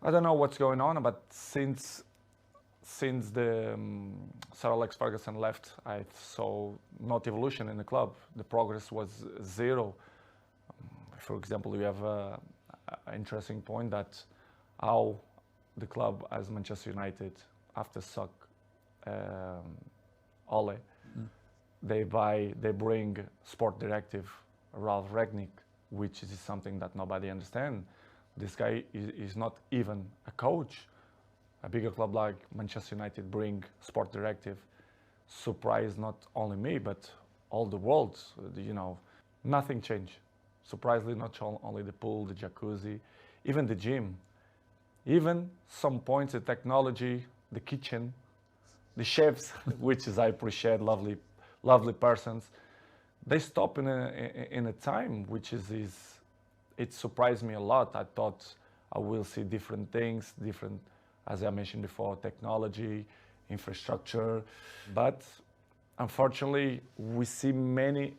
I don't know what's going on, but since the Sir Alex Ferguson left, I saw not evolution in the club. The progress was zero. For example, you have an interesting point that how the club as Manchester United, after suck Ole, they bring sport directive Ralph Ragnick, which is something that nobody understands. This guy is not even a coach. A bigger club like Manchester United bring sport directive, surprised not only me but all the world. Nothing changed. Surprisingly, not only the pool, the jacuzzi, even the gym, even some points the technology, the kitchen, the chefs, which is I appreciate, lovely persons. They stop in a time which is it surprised me a lot. I thought I will see different things, different, as I mentioned before, technology, infrastructure. But unfortunately, we see many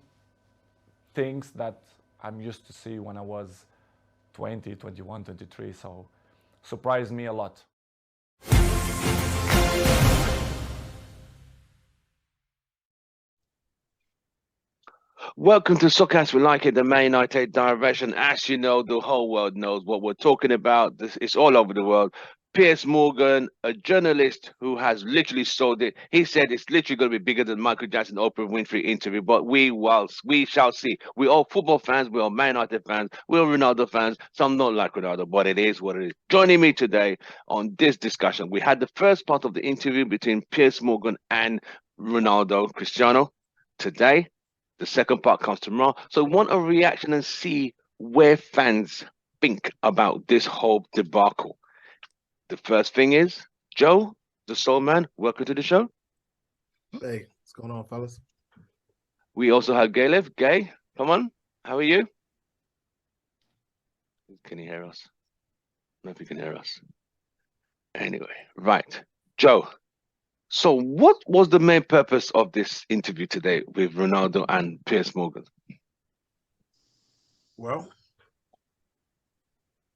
things that I'm used to see when I was 20, 21, 23. So surprised me a lot. Welcome to Soccer As We Like It, the Man United direction. As you know, the whole world knows what we're talking about. It's all over the world. Piers Morgan, a journalist who has literally sold it. He said it's literally going to be bigger than Michael Jackson Oprah Winfrey interview. But we shall see. We're all football fans. We're all Man United fans. We're all Ronaldo fans. Some don't like Ronaldo, but it is what it is. Joining me today on this discussion, we had the first part of the interview between Piers Morgan and Ronaldo Cristiano. Today, the second part comes tomorrow. So want a reaction and see where fans think about this whole debacle. The first thing is, Joe, the Soul Man, welcome to the show. Hey, what's going on, fellas? We also have Galev. Gay, come on. How are you? Can you hear us? I don't know if you can hear us. Anyway, right. Joe, so what was the main purpose of this interview today with Ronaldo and Piers Morgan? Well,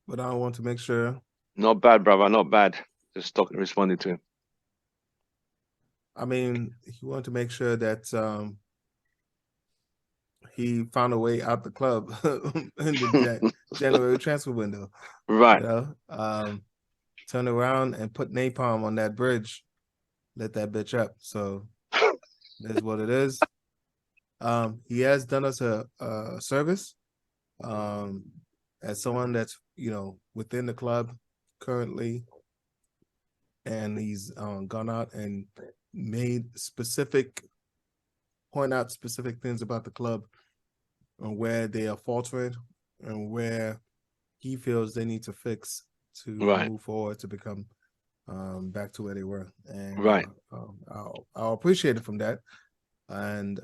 but I want to make sure. Not bad, brother. Not bad. Just responding to him. I mean, he wanted to make sure that he found a way out the club in the January transfer window. Right. Turn around and put napalm on that bridge. Let that bitch up. So that's what it is. He has done us a service. As someone that's within the club currently, and he's gone out and point out specific things about the club and where they are faltering and where he feels they need to fix to move forward to become back to where they were. And I'll appreciate it from that. And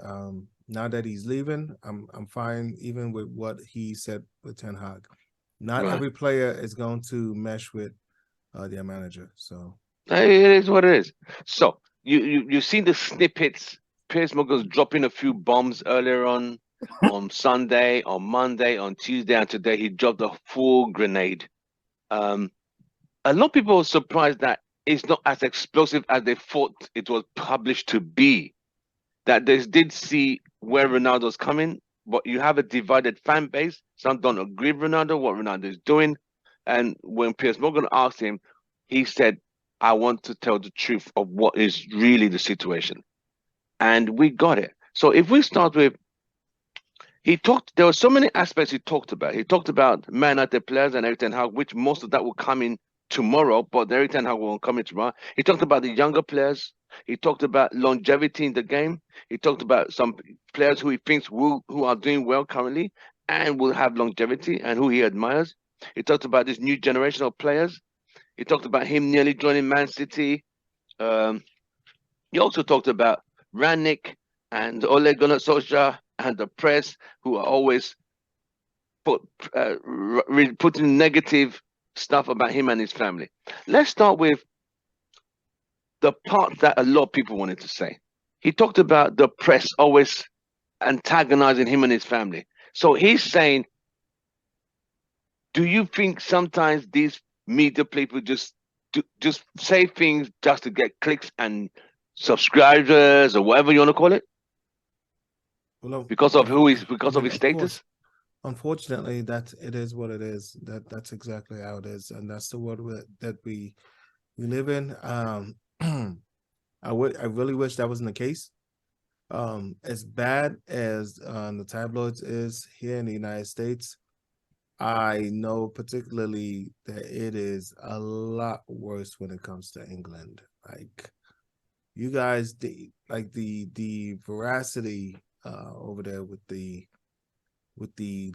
now that he's leaving, I'm fine even with what he said with Ten Hag. Not every player is going to mesh with their manager. So it is what it is. So you've seen the snippets. Piers Morgan's dropping a few bombs earlier on Sunday, on Monday, on Tuesday, and today he dropped a full grenade. A lot of people were surprised that it's not as explosive as they thought it was published to be. That they did see where Ronaldo's coming, but you have a divided fan base. Some don't agree with Ronaldo, what Ronaldo is doing. And when Piers Morgan asked him, he said, I want to tell the truth of what is really the situation. And we got it. So if we start with, there were so many aspects he talked about. He talked about Man United players and everything, which most of that will come in tomorrow, but everything will come in tomorrow. He talked about the younger players. He talked about longevity in the game. He talked about some players who he thinks who are doing well currently and will have longevity and who he admires. He talked about this new generation of players. He talked about him nearly joining Man City. He also talked about Ranknick and Ole Gunnar Solskjaer and the press, who are always putting negative stuff about him and his family. Let's start with the part that a lot of people wanted to say. He talked about the press always antagonizing him and his family. So he's saying, do you think sometimes these media people just say things just to get clicks and subscribers or whatever you want to call it? Well, because of his status? Unfortunately, that it is what it is. That's exactly how it is, and that's the world that we live in. I really wish that wasn't the case. As bad as the tabloids is here in the United States, I know particularly that it is a lot worse when it comes to England. Like, you guys, the veracity over there with the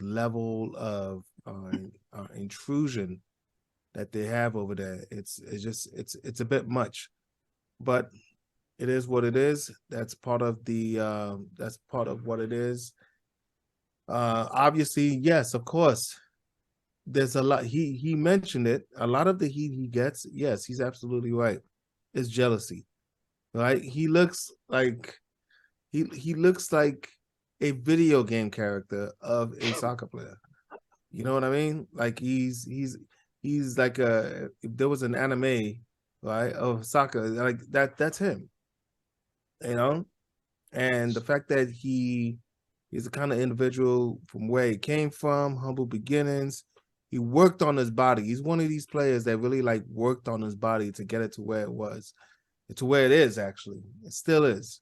level of intrusion that they have over there, it's a bit much, but it is what it is. That's part of what it is. Obviously, yes, of course, there's a lot. He mentioned it. A lot of the heat he gets, yes, he's absolutely right, is jealousy. Right? He looks like a video game character of a soccer player. You know what I mean? Like he's like if there was an anime, right, of soccer, like that's him. You know? And the fact that he's the kind of individual from where he came from, humble beginnings. He worked on his body. He's one of these players that really worked on his body to get it to where it was, to where it is actually. It still is.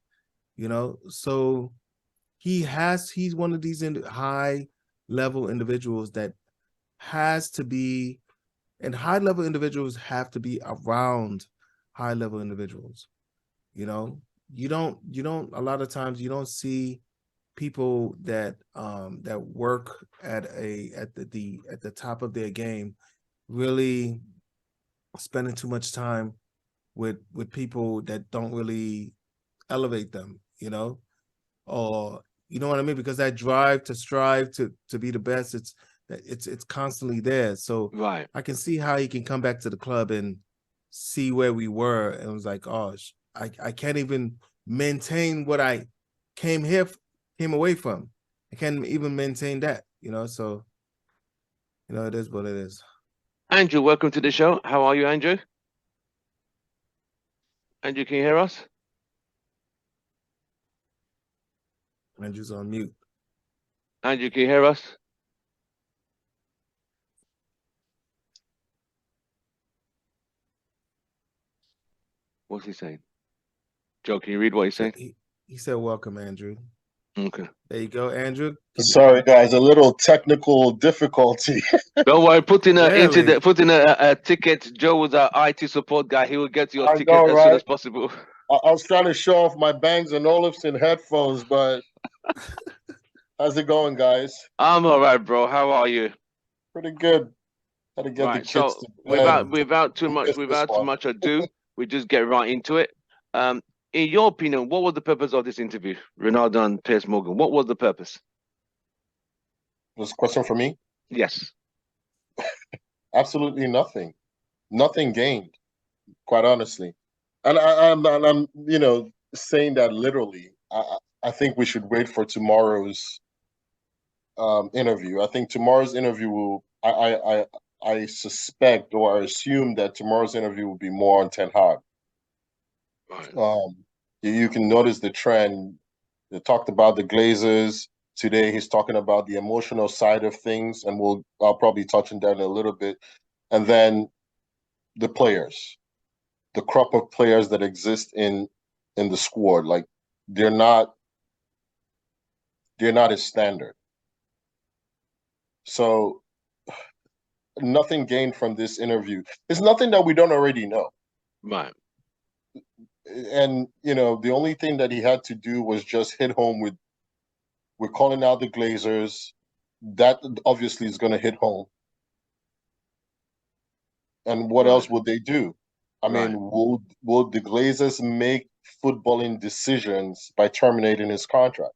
You know, so he's one of these high level individuals that has to be, and high level individuals have to be around high level individuals. You know, you don't a lot of times you don't see people that work at the top of their game really spending too much time with people that don't really elevate them, you know, or you know what I mean, because that drive to strive to be the best, it's constantly there. So right, I can see how he can come back to the club and see where we were and was like, oh, I can't even maintain what I came away from. I can't even maintain that, you know. So, you know, it is what it is. Andrew, welcome to the show. How are you, Andrew? Andrew, can you hear us? Andrew's on mute. Andrew, can you hear us? What's he saying? Joe, can you read what he's saying? He said, welcome, Andrew. Okay. There you go, Andrew. Sorry, guys, a little technical difficulty. Don't worry, put in a ticket. Joe was our IT support guy. He will get your ticket as soon as possible. I was trying to show off my Bang & Olufsen headphones, but how's it going, guys? I'm all right, bro. How are you? Pretty good. Had to get the kids to without too much ado, we just get right into it. In your opinion, what was the purpose of this interview, Ronaldo and Piers Morgan? What was the purpose? Was a question for me? Yes. Absolutely nothing. Nothing gained, quite honestly. And I'm you know, saying that literally. I think we should wait for tomorrow's interview. I think tomorrow's interview will. I suspect or I assume that tomorrow's interview will be more on Ten Hag. Right. You can notice the trend. They talked about the Glazers today. He's talking about the emotional side of things, and I'll probably touch on that in a little bit. And then the players, the crop of players that exist in the squad, like they're not as standard. So nothing gained from this interview. It's nothing that we don't already know. Right. And you know, the only thing that he had to do was just hit home with we're calling out the Glazers. That obviously is going to hit home. And what else would they do? I mean, will the Glazers make footballing decisions by terminating his contract?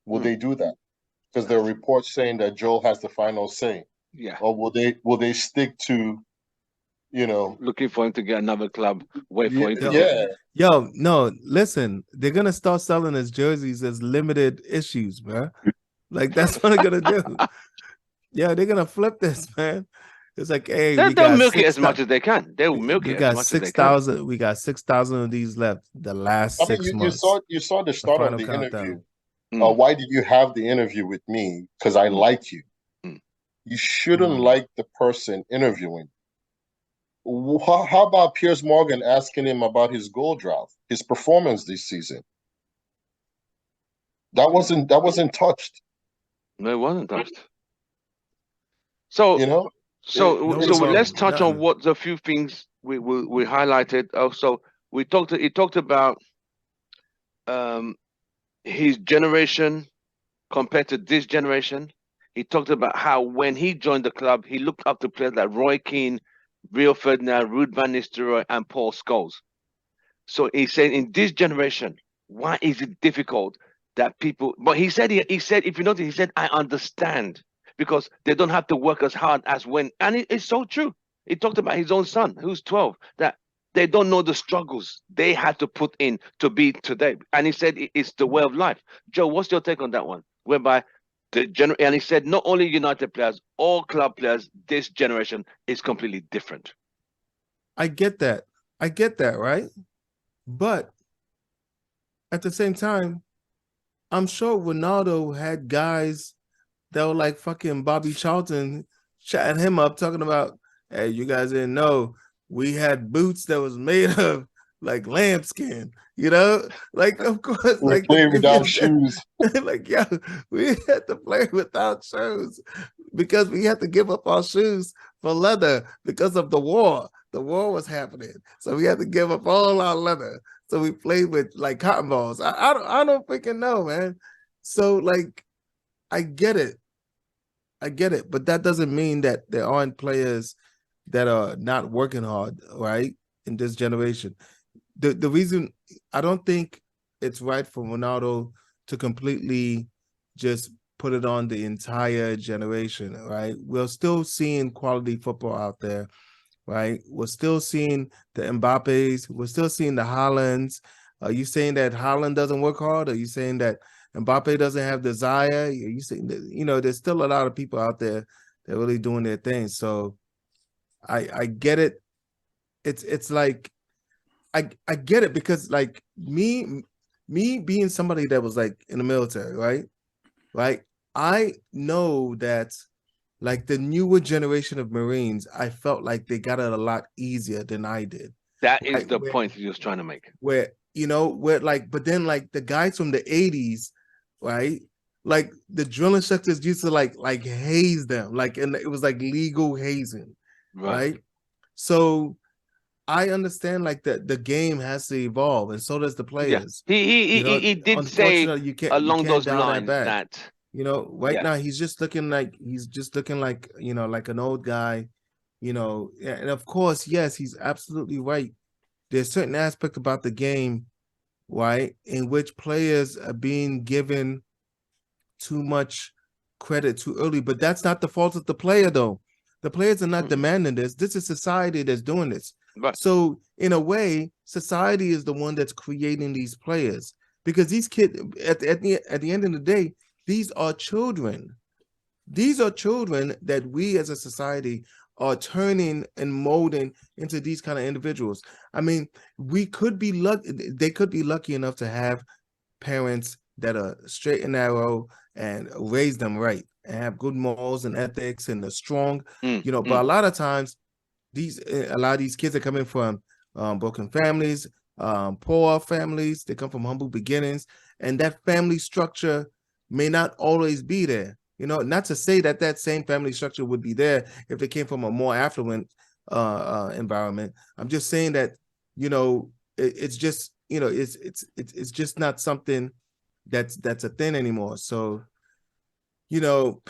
Will they do that? Because there are reports saying that Joel has the final say. Yeah. Or will they stick to, you know, looking for him to get another club? Wait for him to get. Yo, no, listen, they're gonna start selling his jerseys as limited issues, man. Like that's what they're gonna do. Yeah, they're gonna flip this, man. It's like, hey, They'll milk it as much as they can. They'll milk it as much as they can. 6,000. We got 6,000 of these left. The last I mean, 6 you months. saw the start of the countdown. interview. Why did you have the interview with me? Because I like you. You shouldn't like the person interviewing. How about Piers Morgan asking him about his goal drought, his performance this season? That wasn't touched. No, it wasn't touched. So you know, so let's touch on what the few things we highlighted. Also, he talked about his generation compared to this generation. He talked about how when he joined the club, he looked up to players like Roy Keane, Rio Ferdinand, Ruud van Nistelrooy, and Paul Scholes. So he said, in this generation, why is it difficult that people? But he said, if you notice, he said, I understand, because they don't have to work as hard as when, and it's so true. He talked about his own son, who's 12, that they don't know the struggles they had to put in to be today. And he said it's the way of life. Joe, what's your take on that one? Whereby and he said not only United players, all club players, this generation is completely different. I get that, right? But at the same time, I'm sure Ronaldo had guys that were like fucking Bobby Charlton chatting him up, talking about, hey, you guys didn't know we had boots that was made of like lambskin, you know? Like, of course, we like play without shoes. Like, yeah, we had to play without shoes because we had to give up our shoes for leather because of the war. The war was happening, so we had to give up all our leather. So we played with like cotton balls. I don't freaking know, man. So like, I get it, but that doesn't mean that there aren't players that are not working hard, right? In this generation, the reason I don't think it's right for Ronaldo to completely just put it on the entire generation, right? We're still seeing quality football out there, right? We're still seeing the Mbappes. We're still seeing the Haalands. Are you saying that Haaland doesn't work hard? Are you saying that Mbappe doesn't have desire? Are you saying that, you know, there's still a lot of people out there that are really doing their thing. So I get it. It's like I get it, because like me being somebody that was like in the military, right? Right. I know that like the newer generation of Marines, I felt like they got it a lot easier than I did. That is the point he was trying to make. Where, you know, where like, but then like the guys from the 80s, right? Like the drill instructors used to like haze them, like, and it was like legal hazing, right? So I understand like the game has to evolve, and so does the players. Yeah. He did say along those lines that, you know, right now he's just looking like you know, like an old guy, you know. And of course, yes, he's absolutely right. There's certain aspect about the game, right, in which players are being given too much credit too early, but that's not the fault of the player, though. The players are not demanding this. This is society that's doing this. Right. So in a way, society is the one that's creating these players, because these kids, at the end of the day, these are children. These are children that we as a society are turning and molding into these kind of individuals. I mean, we could be lucky. They could be lucky enough to have parents that are straight and narrow and raise them right and have good morals and ethics and are strong, you know. But a lot of times, a lot of these kids are coming from broken families, poor families. They come from humble beginnings, and that family structure may not always be there. You know, not to say that that same family structure would be there if they came from a more affluent environment. I'm just saying that, you know, it's just, you know, it's just not something that's a thing anymore. So, you know,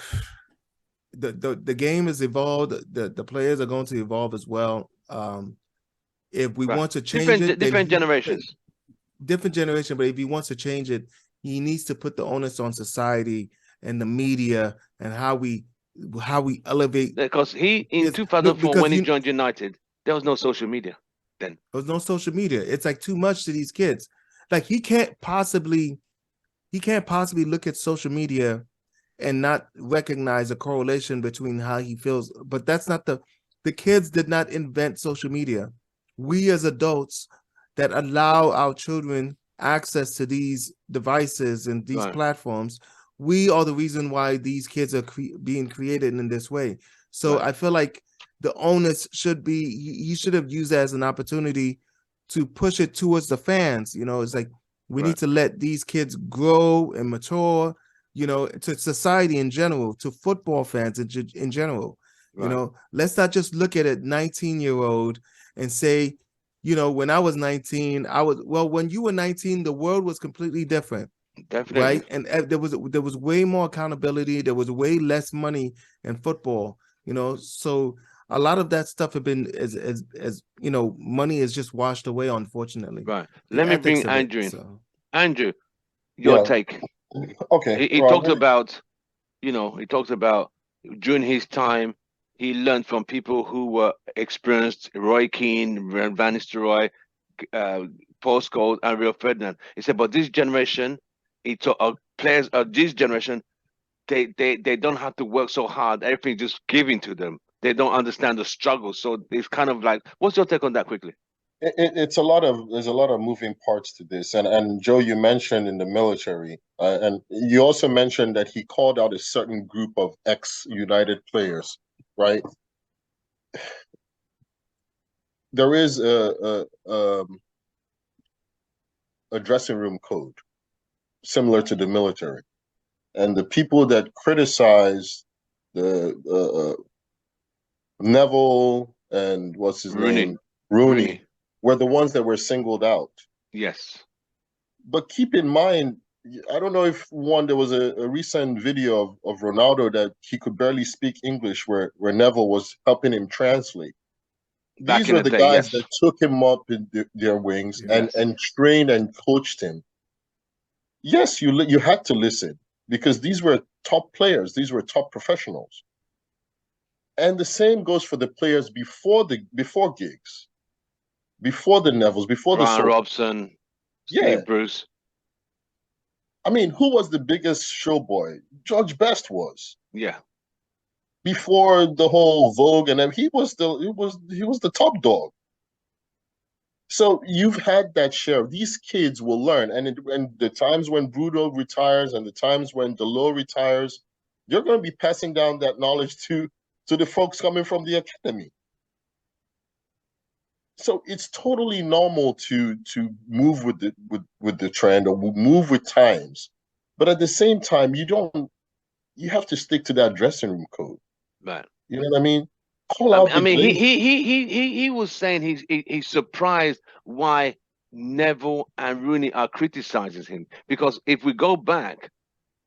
the game has evolved. The players are going to evolve as well. If we want to change different generations, but if he wants to change it, he needs to put the onus on society and the media and how we elevate. Because in 2004, when he joined United, there was no social media then. There was no social media. It's like too much to these kids. Like he can't possibly look at social media and not recognize a correlation between how he feels. But that's not the the kids did not invent social media. We as adults that allow our children access to these devices and these platforms, we are the reason why these kids are being created in this way. So I feel like the onus should be, he should have used that as an opportunity to push it towards the fans. You know, it's like, we need to let these kids grow and mature, you know, to society in general, to football fans in general. You know, let's not just look at a 19-year-old and say, you know, when I was 19, when you were 19, the world was completely different. Definitely. Right. And there was way more accountability. There was way less money in football, you know, so a lot of that stuff have been, as you know, money is just washed away, unfortunately. Let me bring Andrew in. So. Andrew, your take. Okay. He talked about, you know, he talked about during his time, he learned from people who were experienced, Roy Keane, Van Nistelrooy, Paul Scholes, and Rio Ferdinand. He said, but this generation, players of this generation, they don't have to work so hard. Everything's just given to them. They don't understand the struggle. So it's kind of like, what's your take on that quickly? There's a lot of moving parts to this. And Joe, you mentioned in the military, and you also mentioned that he called out a certain group of ex-United players, right? There is a dressing room code similar to the military. And the people that criticize the Neville and what's his name? Rooney were the ones that were singled out. Yes. But keep in mind, I don't know if there was a recent video of Ronaldo that he could barely speak English where Neville was helping him translate. These were the guys that took him up in their wings and trained and coached him. Yes, you had to listen because these were top players. These were top professionals. And the same goes for the players before gigs, before the Nevilles, before Brian Robson, Steve Bruce. I mean, who was the biggest showboy? George Best was. Yeah. Before the whole Vogue and he was the top dog. So you've had that share. These kids will learn, and the times when Bruno retires and the times when Delo retires, you're going to be passing down that knowledge to the folks coming from the academy. So it's totally normal to move with the trend or move with times, but at the same time, you have to stick to that dressing room code. Right. You know what I mean? He was saying he's surprised why Neville and Rooney are criticizing him, because if we go back,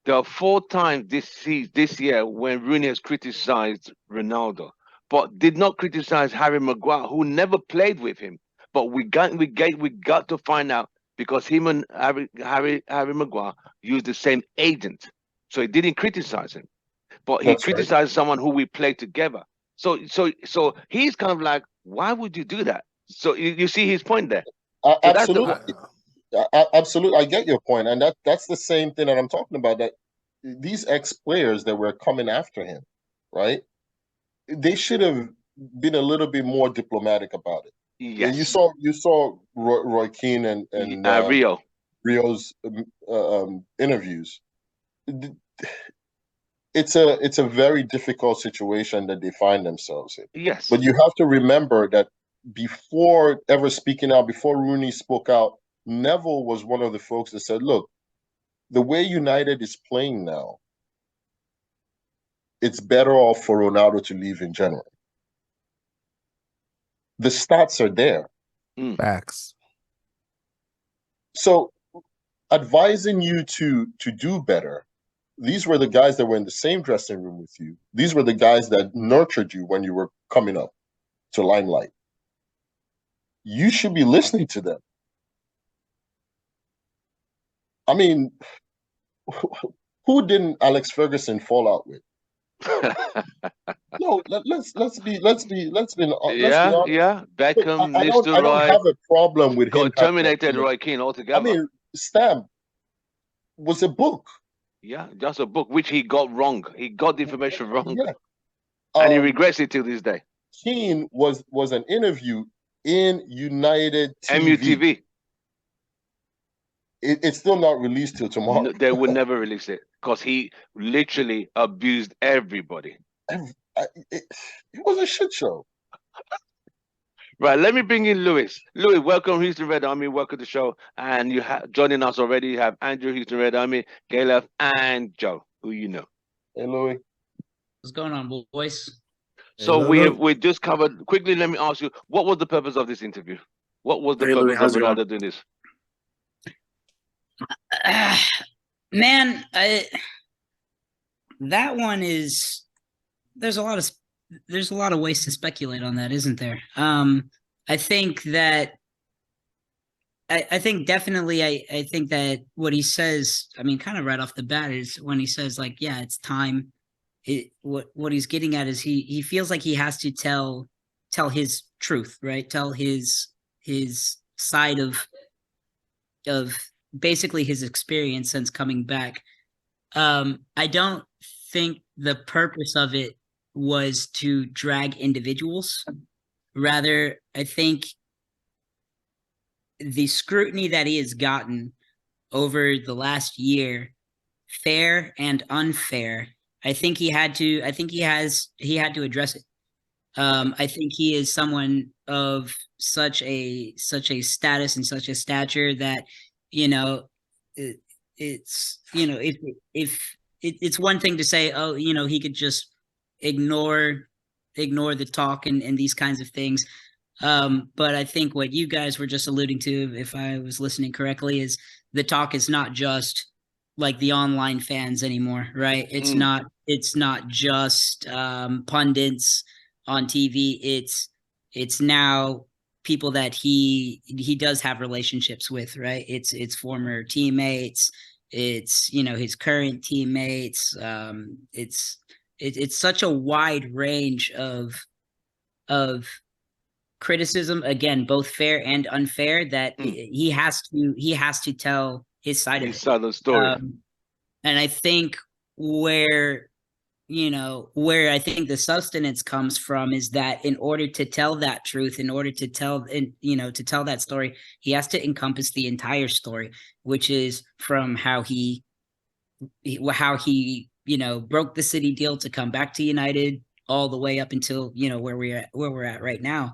there are 4 times this year when Rooney has criticized Ronaldo, but did not criticize Harry Maguire, who never played with him. But we got to find out, because him and Harry Maguire used the same agent, so he didn't criticize him, but he criticized someone who we played together. So he's kind of like, why would you do that? So you see his point there. Absolutely. Absolutely, I get your point, and that's the same thing that I'm talking about. That these ex-players that were coming after him, right? They should have been a little bit more diplomatic about it. Yes. You saw Roy Keane and Rio's interviews. It's a very difficult situation that they find themselves in. Yes. But you have to remember that before ever speaking out, before Rooney spoke out, Neville was one of the folks that said, look, the way United is playing now, it's better off for Ronaldo to leave in January. The stats are there. Facts. So advising you to do better, these were the guys that were in the same dressing room with you. These were the guys that nurtured you when you were coming up to limelight. You should be listening to them. I mean, who didn't Alex Ferguson fall out with? No, let's be honest. Beckham, I don't have a problem with him. Terminated Roy Keane altogether. I mean, Stamp was a book. Yeah, just a book which he got wrong. He got the information wrong, yeah. And he regrets it till this day. Keane was an interview in United TV. MUTV. It's still not released till tomorrow. No, they will never release it because he literally abused everybody. It was a shit show. Right, let me bring in Louis. Louis, welcome, Houston Red Army. Welcome to the show. And you have joining us already. You have Andrew, Houston Red Army, Caleb, and Joe, who you know. Hey, Louis. What's going on, boys? So we just covered quickly. Let me ask you, what was the purpose of this interview? What was the purpose of Ronaldo doing this? Man, that one is. There's a lot of ways to speculate on that, isn't there? I think that. I think definitely. I think that what he says. I mean, kind of right off the bat is when he says like, "Yeah, it's time." What he's getting at is he feels like he has to tell his truth, right? Tell his side of basically his experience since coming back. I don't think the purpose of it was to drag individuals. Rather, I think the scrutiny that he has gotten over the last year, fair and unfair, I think he had to address it. I think he is someone of such a status and such a stature that, you know, it's, you know, if it's one thing to say, oh, you know, he could just ignore the talk and these kinds of things. But I think what you guys were just alluding to, if I was listening correctly, is the talk is not just like the online fans anymore, right? It's not just pundits on TV. It's now people that he does have relationships with, right? It's former teammates, it's, you know, his current teammates. It's such a wide range of criticism, again, both fair and unfair, that he has to tell his side of the story. And I think where I think the sustenance comes from is that in order to tell that truth, in order to tell that story, he has to encompass the entire story, which is from how he broke the City deal to come back to United, all the way up until, you know, where we're at right now.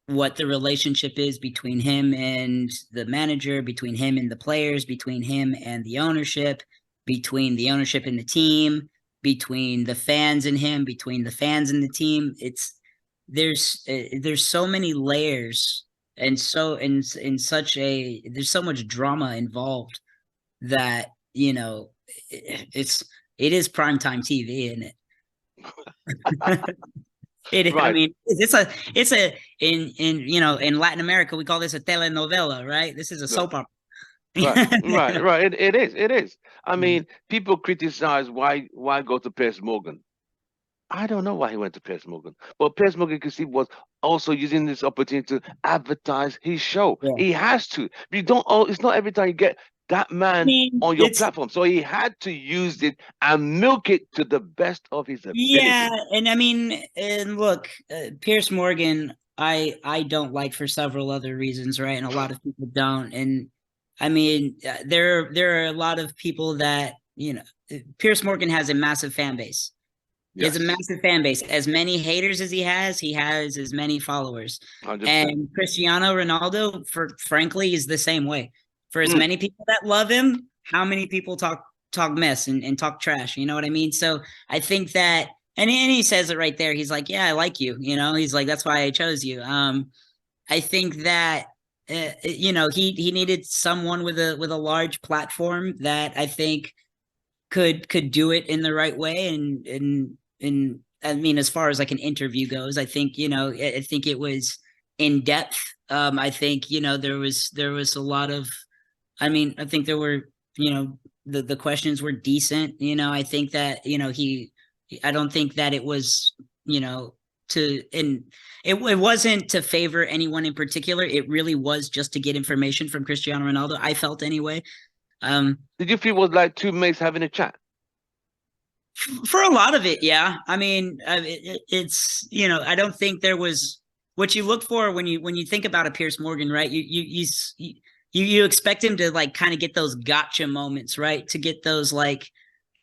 What the relationship is between him and the manager, between him and the players, between him and the ownership, between the ownership and the team, between the fans and him, between the fans and the team. There's so many layers, and so there's so much drama involved that, you know, it is primetime TV, isn't it? Right. I mean, in Latin America we call this a telenovela, right? This is a soap opera. Right. It is. I mean, people criticize why go to Piers Morgan. I don't know why he went to Piers Morgan, but Piers Morgan, you see, was also using this opportunity to advertise his show. Yeah. He has to. You don't. It's not every time you get that man on your platform, so he had to use it and milk it to the best of his ability. Yeah, and I mean, and look, Piers Morgan, I don't like for several other reasons, right? And a lot of people don't. And I mean, there are a lot of people that, you know, Piers Morgan has a massive fan base. Yes. He has a massive fan base. As many haters as he has as many followers. 100%. And Cristiano Ronaldo, frankly, is the same way. For as many people that love him, how many people talk mess and talk trash? You know what I mean? So I think that, and he says it right there. He's like, yeah, I like you. You know, he's like, that's why I chose you. I think that, you know, he needed someone with a large platform that I think could do it in the right way. And I mean, as far as like an interview goes, I think, you know, I think it was in depth. I think, you know, there was a lot of, I mean, I think there were, you know, the questions were decent. You know, I think that, you know, I don't think that it was, you know, it wasn't to favor anyone in particular. It really was just to get information from Cristiano Ronaldo, I felt anyway. Did you feel it was like two mates having a chat? For a lot of it, yeah. I mean, it's I don't think there was what you look for when you think about a Pierce Morgan, right? You expect him to like kind of get those gotcha moments, right? To get those like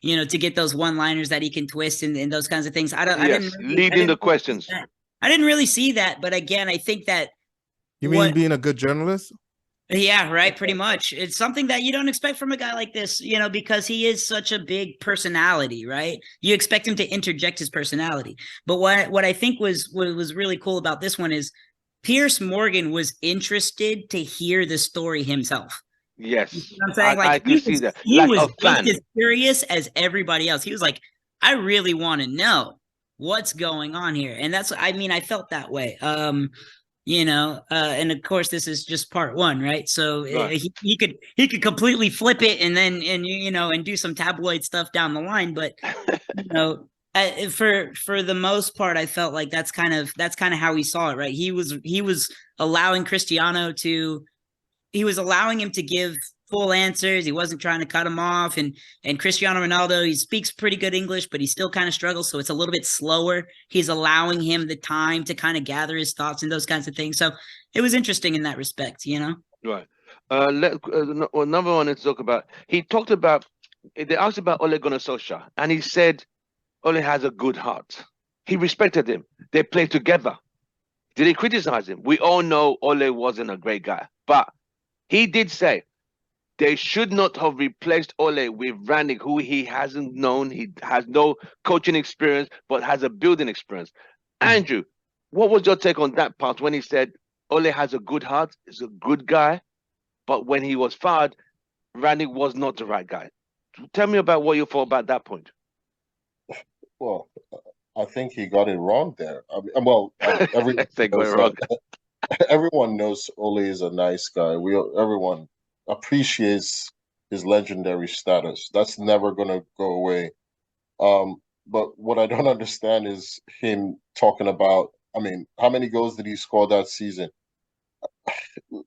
to get those one-liners that he can twist and those kinds of things. I Yes, leading the questions. I didn't really see that, but again, I think that You mean being a good journalist? Yeah, right. Pretty much. It's something that you don't expect from a guy like this, because he is such a big personality, right? You expect him to interject his personality. But what I think was really cool about this one is Pierce Morgan was interested to hear the story himself. Yes. You know what I'm saying? Like I could see that. He Like was a fan. just as curious as everybody else. He was like, I really want to know what's going on here. And I felt that way. And of course this is just part one, right? So Right. he could completely flip it and do some tabloid stuff down the line, but for the most part I felt like that's kind of how he saw it, right? He was allowing him to give full answers. He wasn't trying to cut him off. And Cristiano Ronaldo, he speaks pretty good English, but he still kind of struggles. So it's a little bit slower. He's allowing him the time to kind of gather his thoughts and those kinds of things. So it was interesting in that respect, Right. Number one, let's talk about. He talked about. They asked about Ole Gunnar Solskjaer, and he said Ole has a good heart. He respected him. They played together. Did he criticize him? We all know Ole wasn't a great guy, but he did say they should not have replaced Ole with Ranknick, who he hasn't known. He has no coaching experience, but has a building experience. Andrew, what was your take on that part when he said Ole has a good heart, is a good guy, but when he was fired, Ranknick was not the right guy? Tell me about what you thought about that point. Well, I think he got it wrong there. Everyone knows Ole is a nice guy. Everyone appreciates his legendary status. That's never going to go away. But what I don't understand is him talking about, how many goals did he score that season?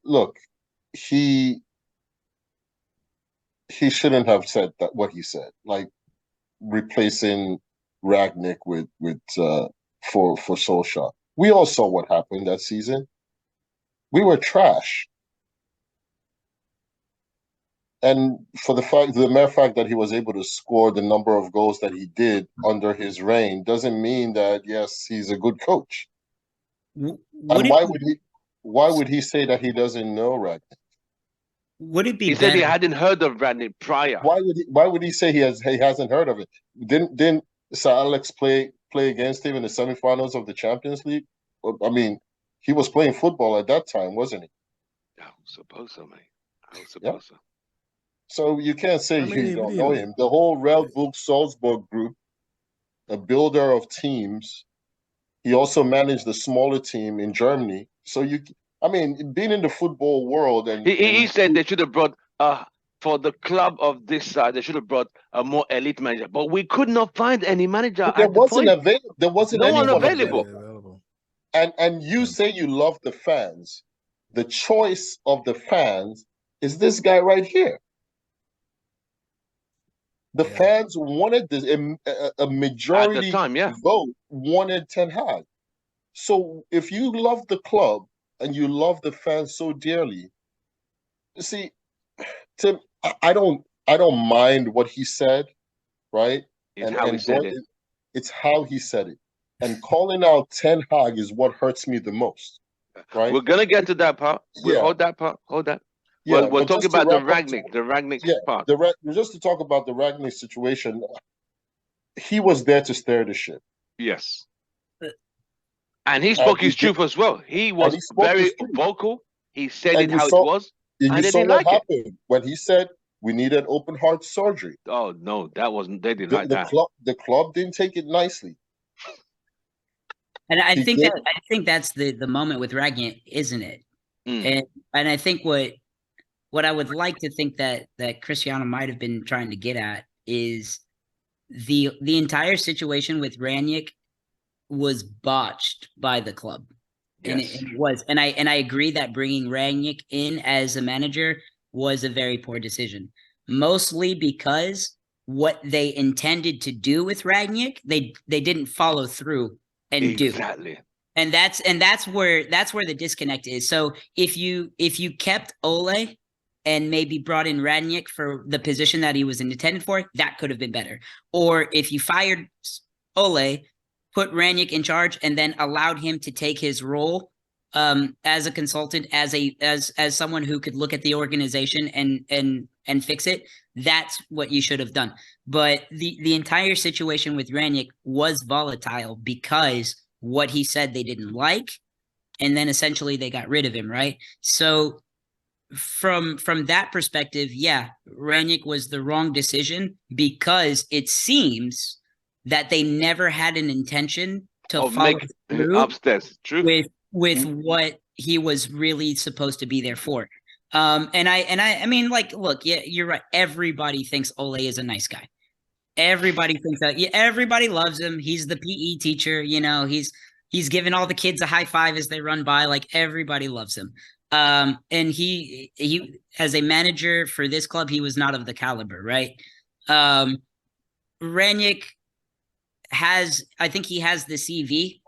Look, he shouldn't have said that, what he said, like replacing Ranknick for Solskjaer. We all saw what happened that season. We were trash. And for the mere fact that he was able to score the number of goals that he did under his reign doesn't mean that, yes, he's a good coach. And why would he say that he doesn't know Ranknick? Would it be He better? said he hadn't heard of Ranknick prior. Why would he say he hasn't heard of it? Didn't Sir Alex play against him in the semifinals of the Champions League? He was playing football at that time, wasn't he? I suppose so, mate. I suppose so. So you can't say you don't know him. The whole Red Bull Salzburg group, a builder of teams. He also managed the smaller team in Germany. So being in the football world, and he said they should have brought for the club of this side, they should have brought a more elite manager. But we could not find any manager. There wasn't available. There wasn't anyone available. And you say you love the fans. The choice of the fans is this guy right here. The fans wanted this. A majority at the time, vote wanted Ten Hag. So if you love the club and you love the fans so dearly, see, Tim, I don't mind what he said, right? It's how he said it. And calling out Ten Hag is what hurts me the most, right? We're gonna get to that part. Hold that. Yeah, we're talking about the Ranknick part. Just to talk about the Ranknick situation, he was there to steer the ship. Yes. And he spoke his truth as well. He was very vocal. He said it how it was. And you saw what happened when he said we needed open heart surgery. Oh no, that wasn't. They didn't like that. The club didn't take it nicely. And I think that's the moment with Ranknick, isn't it? And I think what I would like to think that Cristiano might have been trying to get at is the entire situation with Ranknick was botched by the club. Yes. And it was. And I agree that bringing Ranknick in as a manager was a very poor decision, mostly because what they intended to do with Ranknick, they didn't follow through and do. Exactly. And that's where the disconnect is. So if you kept Ole and maybe brought in Ranknick for the position that he was intended for, that could have been better. Or if you fired Ole, put Ranknick in charge, and then allowed him to take his role as a consultant, as someone who could look at the organization and fix it, that's what you should have done. But the entire situation with Ranknick was volatile because what he said they didn't like, and then essentially they got rid of him, right? So from that perspective, yeah, Ranknick was the wrong decision because it seems that they never had an intention to follow through upstairs. True. with what he was really supposed to be there for. And I mean, like, look, yeah, you're right. Everybody thinks Ole is a nice guy. Everybody thinks that. Yeah, everybody loves him. He's the PE teacher. You know, he's giving all the kids a high five as they run by. Like, everybody loves him. And he as a manager for this club, he was not of the caliber, right? Ranknick I think he has the CV,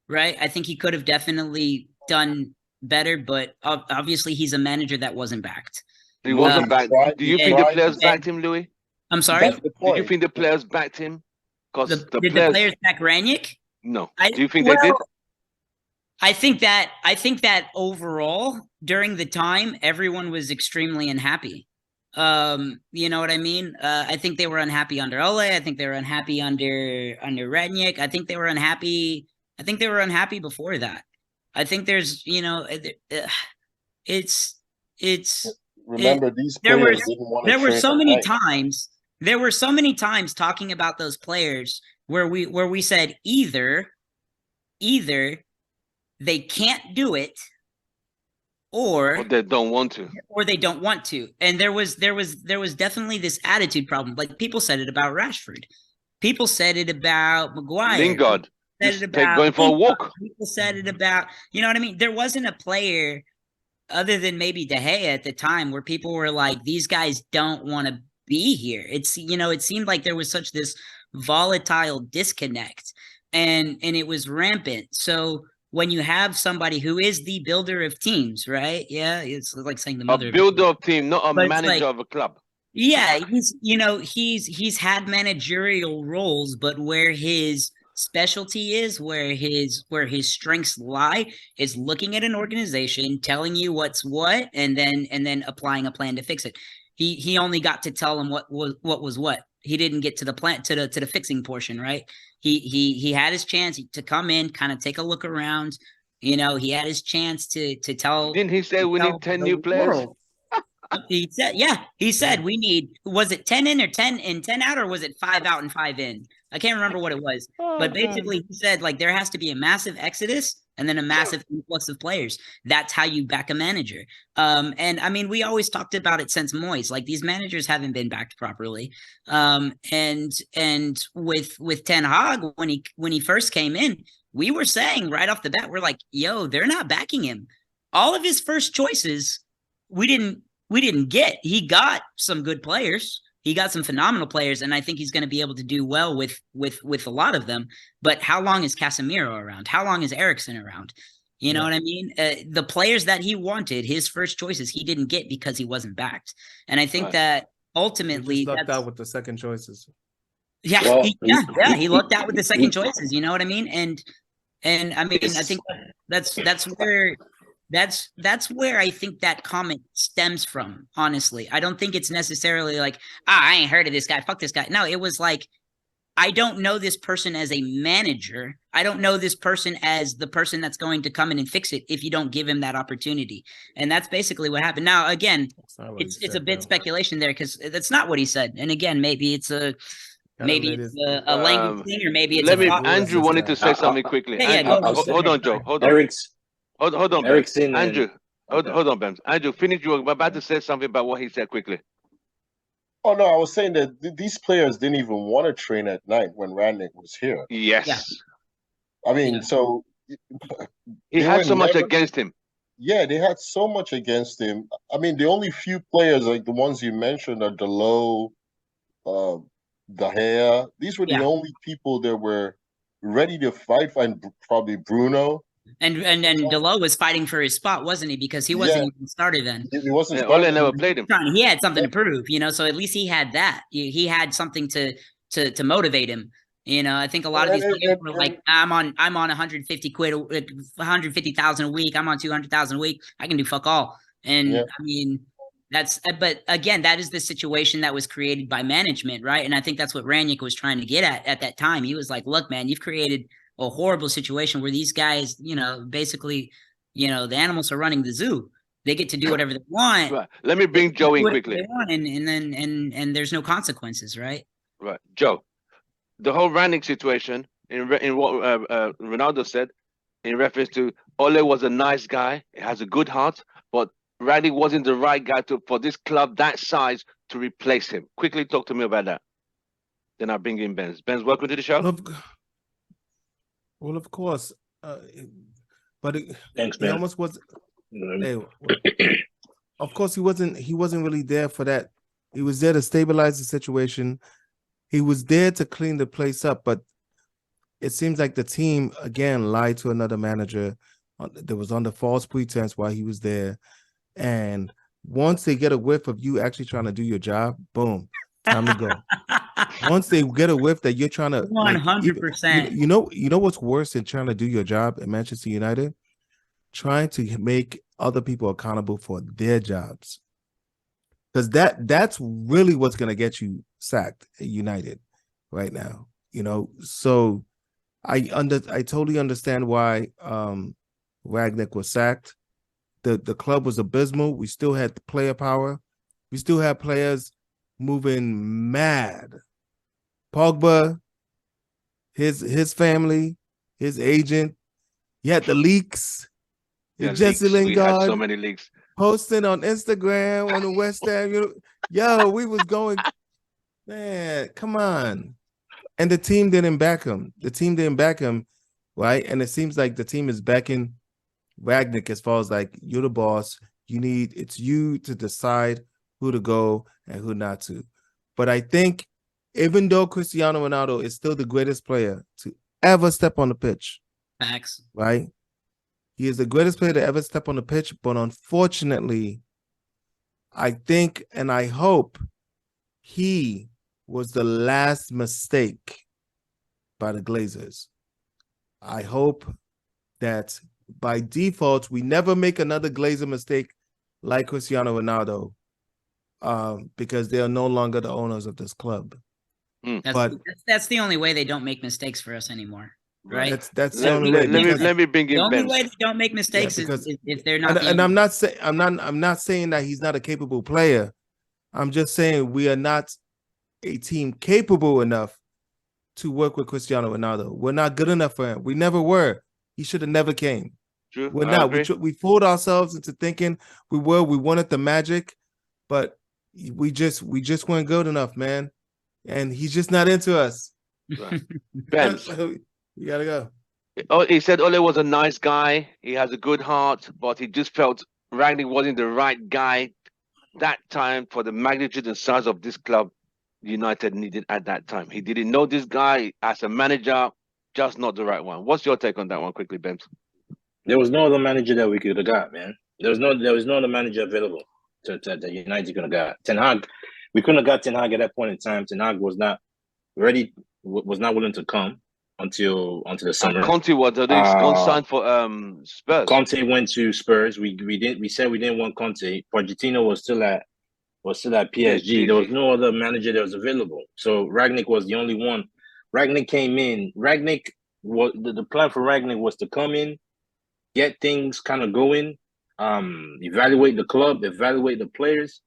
right? I think he could have definitely done better, but obviously he's a manager that wasn't backed. He wasn't backed. Do you think the players backed him, Louis? I'm sorry? Do you think the players backed him? Because did the players back Ranknick? No. Do you think they did? I think that overall, during the time, everyone was extremely unhappy. You know what I mean? I think they were unhappy under Ole. I think they were unhappy under Ranknick. I think they were unhappy before that. I think there's, you know, it's remember these players didn't want to there were train so at many night. times there were so many times talking about those players where we said either they can't do it or they don't want to. And there was definitely this attitude problem. Like, people said it about Rashford, people said it about Maguire, Lingard. Said it about going for a walk. People said it about, you know what I mean? There wasn't a player other than maybe De Gea at the time where people were like, these guys don't want to be here. It's, you know, it seemed like there was such this volatile disconnect, and it was rampant. So when you have somebody who is the builder of teams, right? Yeah, it's like saying the mother. A builder of team, not a manager of a club. Yeah, he's had managerial roles, but where his specialty is, where his strengths lie, is looking at an organization, telling you what's what, and then applying a plan to fix it. He only got to tell them what was what. He didn't get to the plan to the fixing portion, right? He had his chance to come in, kind of take a look around. You know, he had his chance to tell. Didn't he say we need 10 new players? He said we need, was it 10 in or 10 in, 10 out, or was it 5 out and 5 in? I can't remember what it was. But basically he said, like, there has to be a massive exodus and then a massive influx of players. That's how you back a manager. And I mean, we always talked about it since Moyes. Like, these managers haven't been backed properly. And with Ten Hag, when he first came in, we were saying right off the bat, we're like, yo, they're not backing him. All of his first choices, we didn't get. He got some good players. He got some phenomenal players, and I think he's going to be able to do well with a lot of them. But how long is Casemiro around? How long is Eriksen around? You know what I mean? The players that he wanted, his first choices, he didn't get because he wasn't backed. And I think that ultimately he lucked out with the second choices. Yeah, he lucked out with the second choices. You know what I mean? And I mean, I think that's where I think that comment stems from, honestly. I don't think it's necessarily like, I ain't heard of this guy, fuck this guy. No, it was like, I don't know this person as a manager. I don't know this person as the person that's going to come in and fix it if you don't give him that opportunity. And that's basically what happened. Now, again, it's a bit speculation there because that's not what he said. And again, maybe it's a language thing, or maybe it's Andrew wanted to say something quickly. Hold on, Joe. Hold on. Hold on, Eriksen. Andrew. Hold on, Bems. Andrew, finish. You were about to say something about what he said quickly. Oh no, I was saying that these players didn't even want to train at night when Ranknick was here. Yes. Yeah. I mean, so he had so much against him. Yeah, they had so much against him. I mean, the only few players like the ones you mentioned are Delo, De Gea. These were the Yeah. only people that were ready to fight, and probably Bruno. And Delo was fighting for his spot, wasn't he? Because he wasn't even started then. He wasn't Ole starting. never played him. He had something to prove, you know. So at least he had that. He had something to motivate him. You know, I think a lot of these players were like, I'm on 150 quid, 150,000 a week. I'm on 200,000 a week. I can do fuck all. And I mean, but again, that is the situation that was created by management, right? And I think that's what Ranknick was trying to get at that time. He was like, look, man, you've created a horrible situation where these guys, you know, basically, you know, the animals are running the zoo. They get to do whatever they want. Right. Let me bring Joe in quickly. And there's no consequences, right? Right, Joe. The whole Ranknick situation in what Ronaldo said in reference to Ole was a nice guy, he has a good heart, but Ranknick wasn't the right guy for this club that size to replace him. Quickly talk to me about that. Then I'll bring in Benz. Benz, welcome to the show. Well, of course, but thanks, he man. almost was. Of course, he wasn't really there for that. He was there to stabilize the situation. He was there to clean the place up, but it seems like the team again lied to another manager that was under false pretense while he was there. And once they get a whiff of you actually trying to do your job, boom, time to go. Once they get a whiff that you're trying to 100%. You know what's worse than trying to do your job at Manchester United? Trying to make other people accountable for their jobs. Because that's really what's gonna get you sacked at United right now. You know, so I totally understand why Ranknick was sacked. The club was abysmal. We still had the player power. We still had players moving mad. Pogba, his family, his agent. He had the leaks. Yeah, Jesse leaks. Lingard. We had so many leaks. Posting on Instagram on the West Ham. Yo, we was going, man, come on. And the team didn't back him. Right? And it seems like the team is backing Ranknick as far as like, you're the boss. It's you to decide who to go and who not to. But I think even though Cristiano Ronaldo is still the greatest player to ever step on the pitch. Facts. Right? He is the greatest player to ever step on the pitch, but unfortunately, I think and I hope he was the last mistake by the Glazers. I hope that by default, we never make another Glazer mistake like Cristiano Ronaldo, because they are no longer the owners of this club. That's the only way they don't make mistakes for us anymore. Right. That's the only way. Let me bring in the only Ben. way they don't make mistakes is if they're not. And I'm not saying that he's not a capable player. I'm just saying we are not a team capable enough to work with Cristiano Ronaldo. We're not good enough for him. We never were. He should have never came. True. We're not. We fooled ourselves into thinking we were. We wanted the magic, but we just weren't good enough, man. And he's just not into us. Right. Ben. You gotta go. Oh, he said Ole was a nice guy. He has a good heart, but he just felt Ranknick wasn't the right guy that time for the magnitude and size of this club United needed at that time. He didn't know this guy as a manager, just not the right one. What's your take on that one, quickly, Ben? There was no other manager that we could have got, man. There was no other manager available that United could have got. Ten Hag, we couldn't have got Ten Hag at that point in time. Ten Hag was not ready, was not willing to come until the summer. And Conte was gone signed for Spurs. Conte went to Spurs. We said we didn't want Conte. Pochettino was still at PSG. There was no other manager that was available. So Ranknick was the only one. Ranknick came in. Ranknick was the plan for Ranknick was to come in, get things kind of going, evaluate the club, evaluate the players,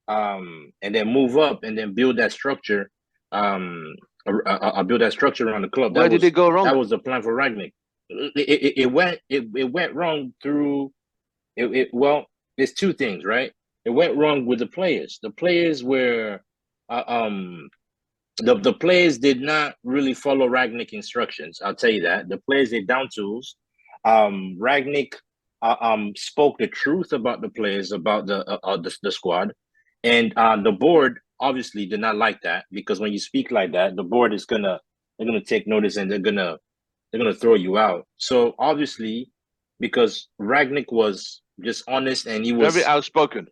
and then move up and then build that structure. I'll build that structure around the club. Where did it go wrong? That was the plan for Ranknick. It went wrong through. Well, there's two things, right? It went wrong with the players. The players were, the players did not really follow Ranknick instructions. I'll tell you that. The players did down tools. Ranknick spoke the truth about the players, about the squad, and the board obviously did not like that, because when you speak like that, the board is they're gonna take notice, and they're gonna throw you out. So obviously, because Ranknick was just honest, and he was very outspoken,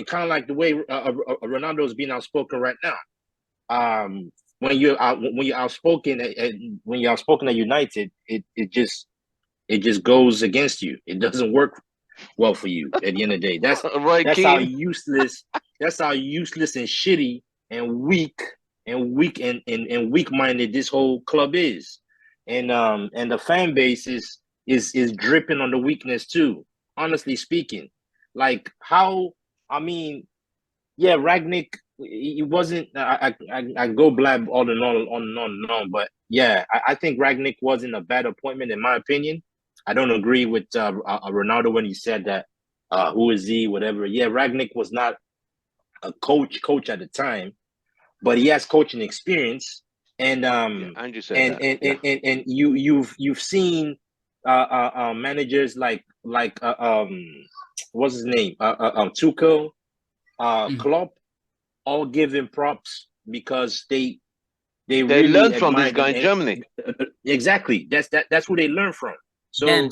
kind of like the way Ronaldo is being outspoken right now. When you're outspoken at United, it just goes against you. It doesn't work well for you at the end of the day. That's how useless and shitty and weak and weak-minded this whole club is. And the fan base is dripping on the weakness too, honestly speaking. Like, how, I mean, yeah, Ranknick, he wasn't, I go blab on and on, but yeah, I think Ranknick wasn't a bad appointment in my opinion. I don't agree with Ronaldo when he said that, who is he, whatever. Yeah, Ranknick was not a coach at the time, but he has coaching experience. And Andrew said and you've seen managers like what's his name, Tuchel, Klopp, all give him props because they really learned from this guy in Germany. Exactly, that's who they learn from. So, and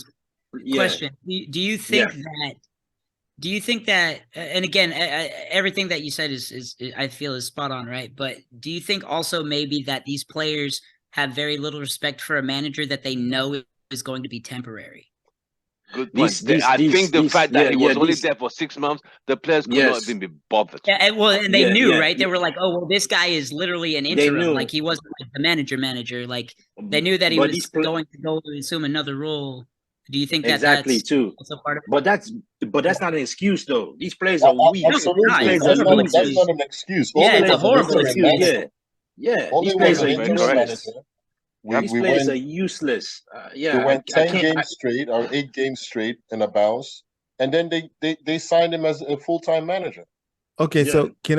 question: do you think that? And again, everything that you said is I feel is spot on, right? But do you think also maybe that these players have very little respect for a manager that they know is going to be temporary? Good point. I think the fact that he was only there for 6 months, the players could not even be bothered. Yeah, and they knew, right? They were like, "Oh, well, this guy is literally an interim. Like, he wasn't like the manager. Like, they knew that he was going to go and assume another role." Do you think that that's too? Also part of it? But that's not an excuse though. These players are weak. Absolutely, that's not an excuse. It's a horrible excuse. Yeah. These players are useless. These players are useless. They went 10 games straight or 8 games straight in a bounce, and then they signed him as a full-time manager. Okay, so can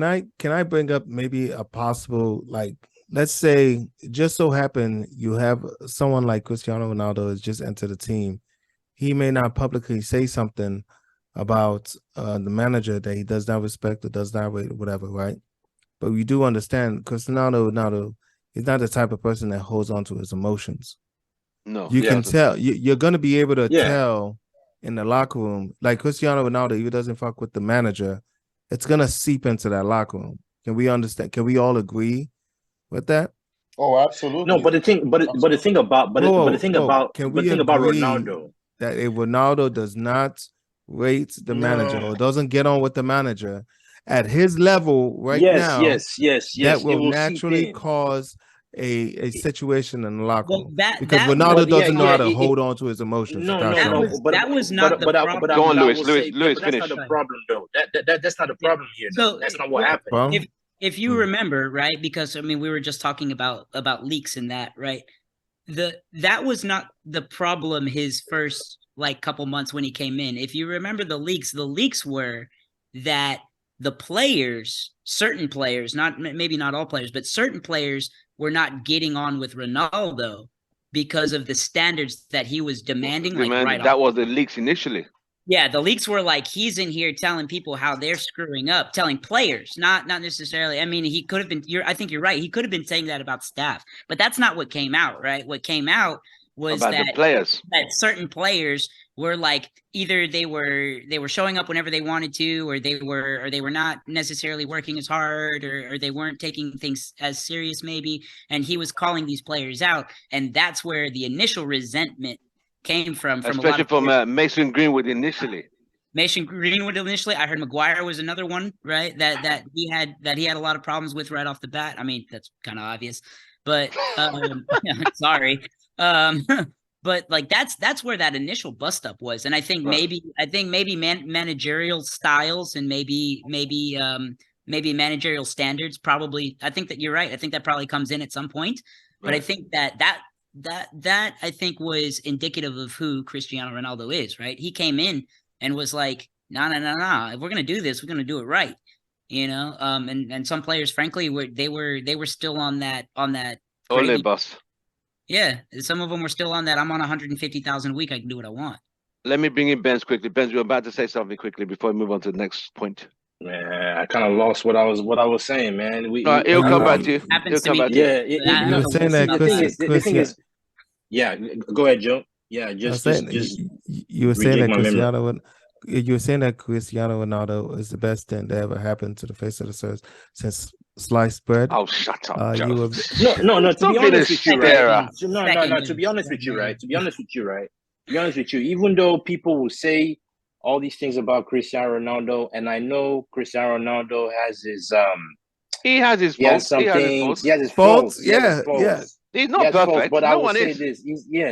I bring up maybe a possible, like, let's say just so happen you have someone like Cristiano Ronaldo has just entered the team. He may not publicly say something about the manager that he does not respect or does not rate or whatever, right? But we do understand Cristiano Ronaldo is not the type of person that holds on to his emotions. No, you can tell. You're going to be able to tell in the locker room, like Cristiano Ronaldo, if he doesn't fuck with the manager, it's going to seep into that locker room. Can we understand? Can we all agree with that? Oh, absolutely. No, but the thing about Ronaldo, that if Ronaldo does not rate the manager or doesn't get on with the manager at his level now, that will naturally cause a situation in the locker room, because Ronaldo doesn't know how to hold on to his emotions. That was not the problem. Go on, Lewis, finish. That's not the problem, though. That's not the problem here. So that's not what happened. If you remember, right? Because I mean, we were just talking about leaks and that, right? That was not the problem his first couple months when he came in. If you remember the leaks were that the players, certain players, maybe not all players, but certain players were not getting on with Ronaldo because of the standards that he was demanding. That was the leaks initially. Yeah, the leaks were like, he's in here telling people how they're screwing up, telling players, not necessarily. I mean, he could have been. I think you're right. He could have been saying that about staff, but that's not what came out, right? What came out was about the players. That certain players were like, either they were showing up whenever they wanted to, or they were not necessarily working as hard, or they weren't taking things as serious maybe. And he was calling these players out, and that's where the initial resentment came from especially from Mason Greenwood initially. I heard Maguire was another one, right? That he had a lot of problems with right off the bat. I mean, that's kind of obvious, but sorry. But that's where that initial bust up was, and I think maybe managerial styles and maybe managerial standards probably. I think that you're right. I think that probably comes in at some point, but I think that I think was indicative of who Cristiano Ronaldo is, right? He came in and was like, no. If we're gonna do this, we're gonna do it right, And some players, frankly, they were still on that Ole bus. Yeah, some of them were still on that. I'm on 150,000 a week. I can do what I want. Let me bring in Benz quickly. Benz, you're about to say something quickly before we move on to the next point. Man, I kind of lost what I was saying, man. It'll come back to you. Happens It'll to come me back to too. you. Yeah, I You were don't know saying what's that, up the thing there. is, the Chris, thing yeah. is, yeah. Go ahead, Joe. Yeah, I just was saying you were saying reject that my memory. You were saying that Cristiano Ronaldo is the best thing that ever happened to the face of the earth since sliced bread. Oh, shut up, Joe. You were No. To Stop be being a honest with you, right? starer. No. To be honest with you, right? To be honest with you, even though people will say all these things about Cristiano Ronaldo, and I know Cristiano Ronaldo has his He has his he has faults. some He has his things, faults. he has his faults. faults, he has his Yeah, faults. yeah. He's He not has faults, perfect. but I No will one say is. this: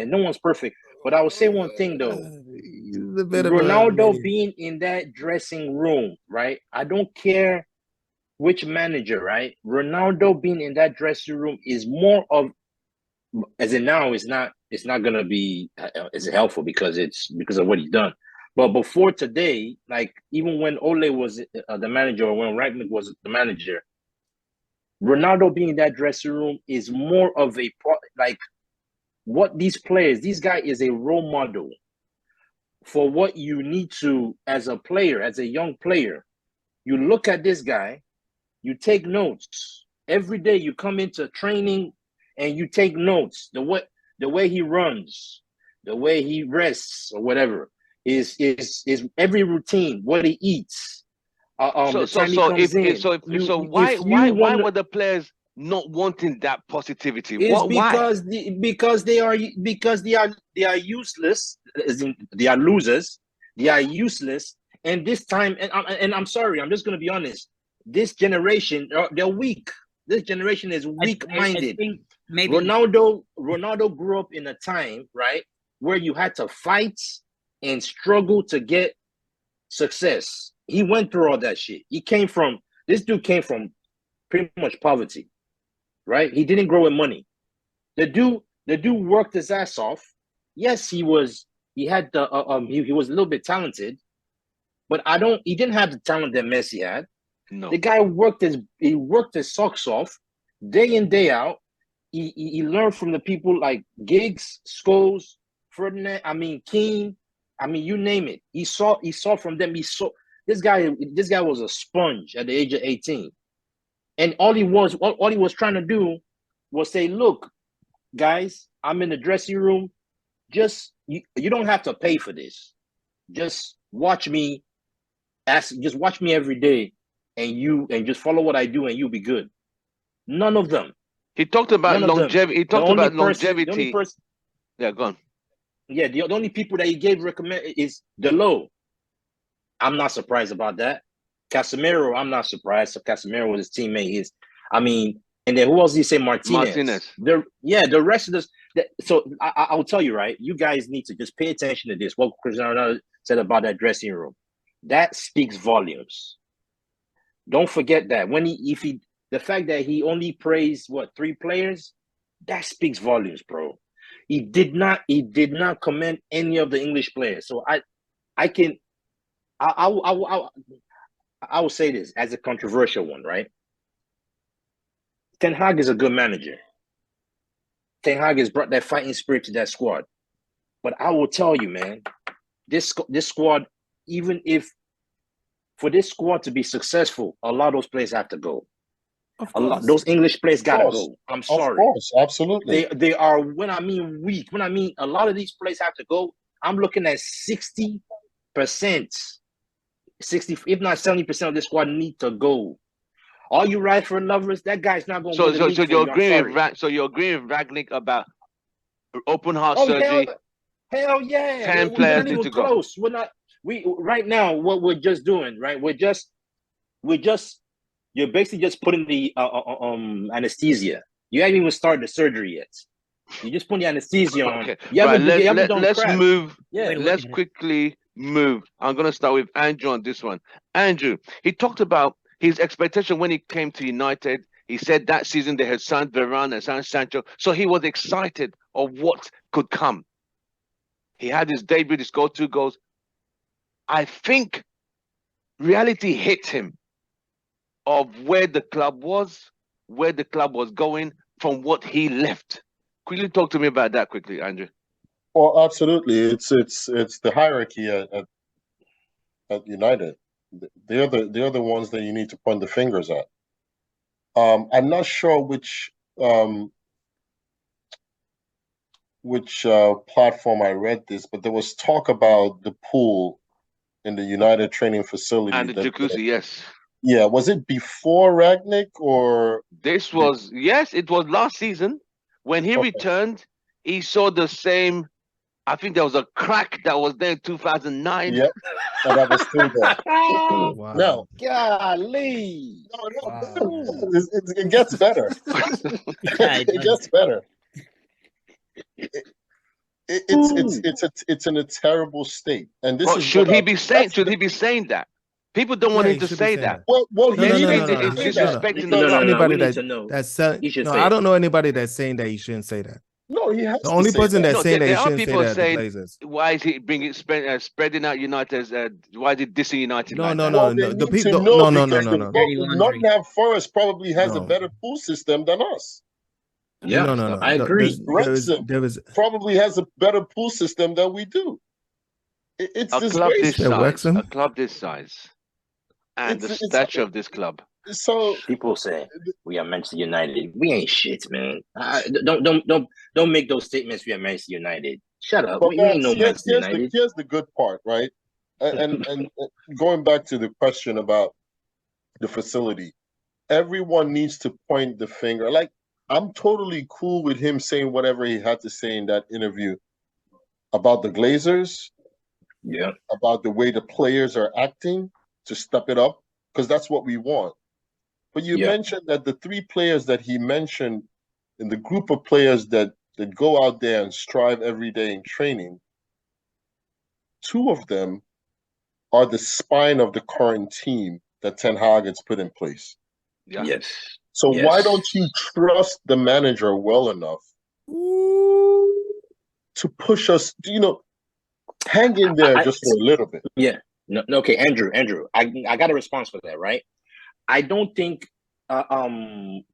no one's perfect. But I will say one thing though: He's a bit of a Ronaldo mini. being in that dressing room, right? I don't care which manager, right? Ronaldo being in that dressing room is more of, as in now, it's not gonna be as helpful because of what he's done. But before today, like even when Ole was the manager, or when Ranknick was the manager, Ronaldo being in that dressing room is more of a like what these guy is a role model for what you need to as a player, as a young player. You look at this guy, you take notes every day. You come into training and you take notes. The way he runs, the way he rests, or whatever is every routine. What he eats. The time he comes in. Why were the players not wanting that positivity? It's Why? because they are useless. As in, they are losers. They are useless. And this time, and I'm sorry, I'm just going to be honest. This generation, they're weak. This generation is weak-minded. I think maybe Ronaldo grew up in a time, right, where you had to fight and struggle to get success. He went through all that shit. This dude came from pretty much poverty, right? He didn't grow with money. The dude worked his ass off. Yes, he was a little bit talented, but he didn't have the talent that Messi had. No. The guy worked his socks off day in, day out. He learned from the people like Giggs, Scholes, Ferdinand, Keane, you name it. He saw from them. This guy was a sponge at the age of 18. And all he was trying to do was say, look, guys, I'm in the dressing room. Just you don't have to pay for this. Just watch me. Just watch me every day, and just follow what I do, and you'll be good. None of them. He talked about longevity. He talked about longevity. The only person, yeah, go on. Yeah, the only people that he gave recommend is Delo. I'm not surprised about that. Casemiro, I'm not surprised. So Casemiro was his teammate. And then who else did he say? Martinez. The rest of this. So I'll tell you, right? You guys need to just pay attention to this. What Cristiano Ronaldo said about that dressing room. That speaks volumes. Don't forget that the fact that he only praised 3 players, that speaks volumes, bro. He did not commend any of the English players. So I will say this as a controversial one, right? Ten Hag is a good manager. Ten Hag has brought that fighting spirit to that squad. But I will tell you, man, this squad, even if for this squad to be successful, a lot of those players have to go. Those English players gotta go. I'm sorry. Of course, absolutely. They are, when I mean weak, when I mean a lot of these players have to go, I'm looking at 60%, 60, if not 70% of this squad need to go. All you Rashford lovers, that guy's not going to win the league. So you're agreeing with Ranknick about open heart surgery? Hell yeah! 10 players need to go. We're not. Right now, what we're just doing, right? You're basically just putting the anesthesia. You haven't even started the surgery yet. You just put the anesthesia on. Okay. Let's move. Yeah. Let's quickly move. I'm going to start with Andrew on this one. Andrew, he talked about his expectation when he came to United. He said that season they had signed Varane and signed Sancho. So he was excited of what could come. He had his debut, he scored 2 goals. I think reality hit him of where the club was going from what he left. Quickly talk to me about that quickly, Andrew. Well, absolutely. It's the hierarchy at United. They're the ones that you need to point the fingers at. I'm not sure which platform I read this, but there was talk about the pool in the United training facility And the jacuzzi, yes. Yeah, was it before Ranknick or this was yes, it was last season when he returned. He saw the same. I think there was a crack that was there in 2009. Yep, and that was still there. Wow. No, Golly. Wow. it gets better. It gets better. It's in a terrible state, and this is should he be saying? Should he be saying that? People don't want him to say that. Well, No, he It's disrespecting the club. Anybody we need to know. that's saying, He should no, say I it. don't know anybody that's saying that he shouldn't say that. No, he has The only to say person that. that's saying that he there are shouldn't say people that are the saying, Glazers. why is he bringing spreading out United's? Why is he dissing United? No, like no, that? no, Well, no. they The need to people, know no, because Dirty laundry. Nottingham Forest probably has a No. better pool system than us. Yeah, no. I agree. Wrexham There was probably has a better pool system than we do. It's A club this disgraceful. Said Wrexham? size, a club this size, and the It's- stature of this club. So People say we are Manchester United. We ain't shit, man. Don't make those statements. We are Manchester United. Shut up. but We ain't no Manchester here's United. here's the good part, right? And going back to the question about the facility, everyone needs to point the finger. Like, I'm totally cool with him saying whatever he had to say in that interview about the Glazers, Yeah. about the way the players are acting to step it up, because that's what we want. But you mentioned that the three players that he mentioned in the group of players that go out there and strive every day in training, two of them are the spine of the current team that Ten Hag has put in place. Yeah. Yes. So Yes. why don't you trust the manager well enough to push us, hang in there just for a little bit? Yeah. No, okay, Andrew, I got a response for that, right? I don't think Cristiano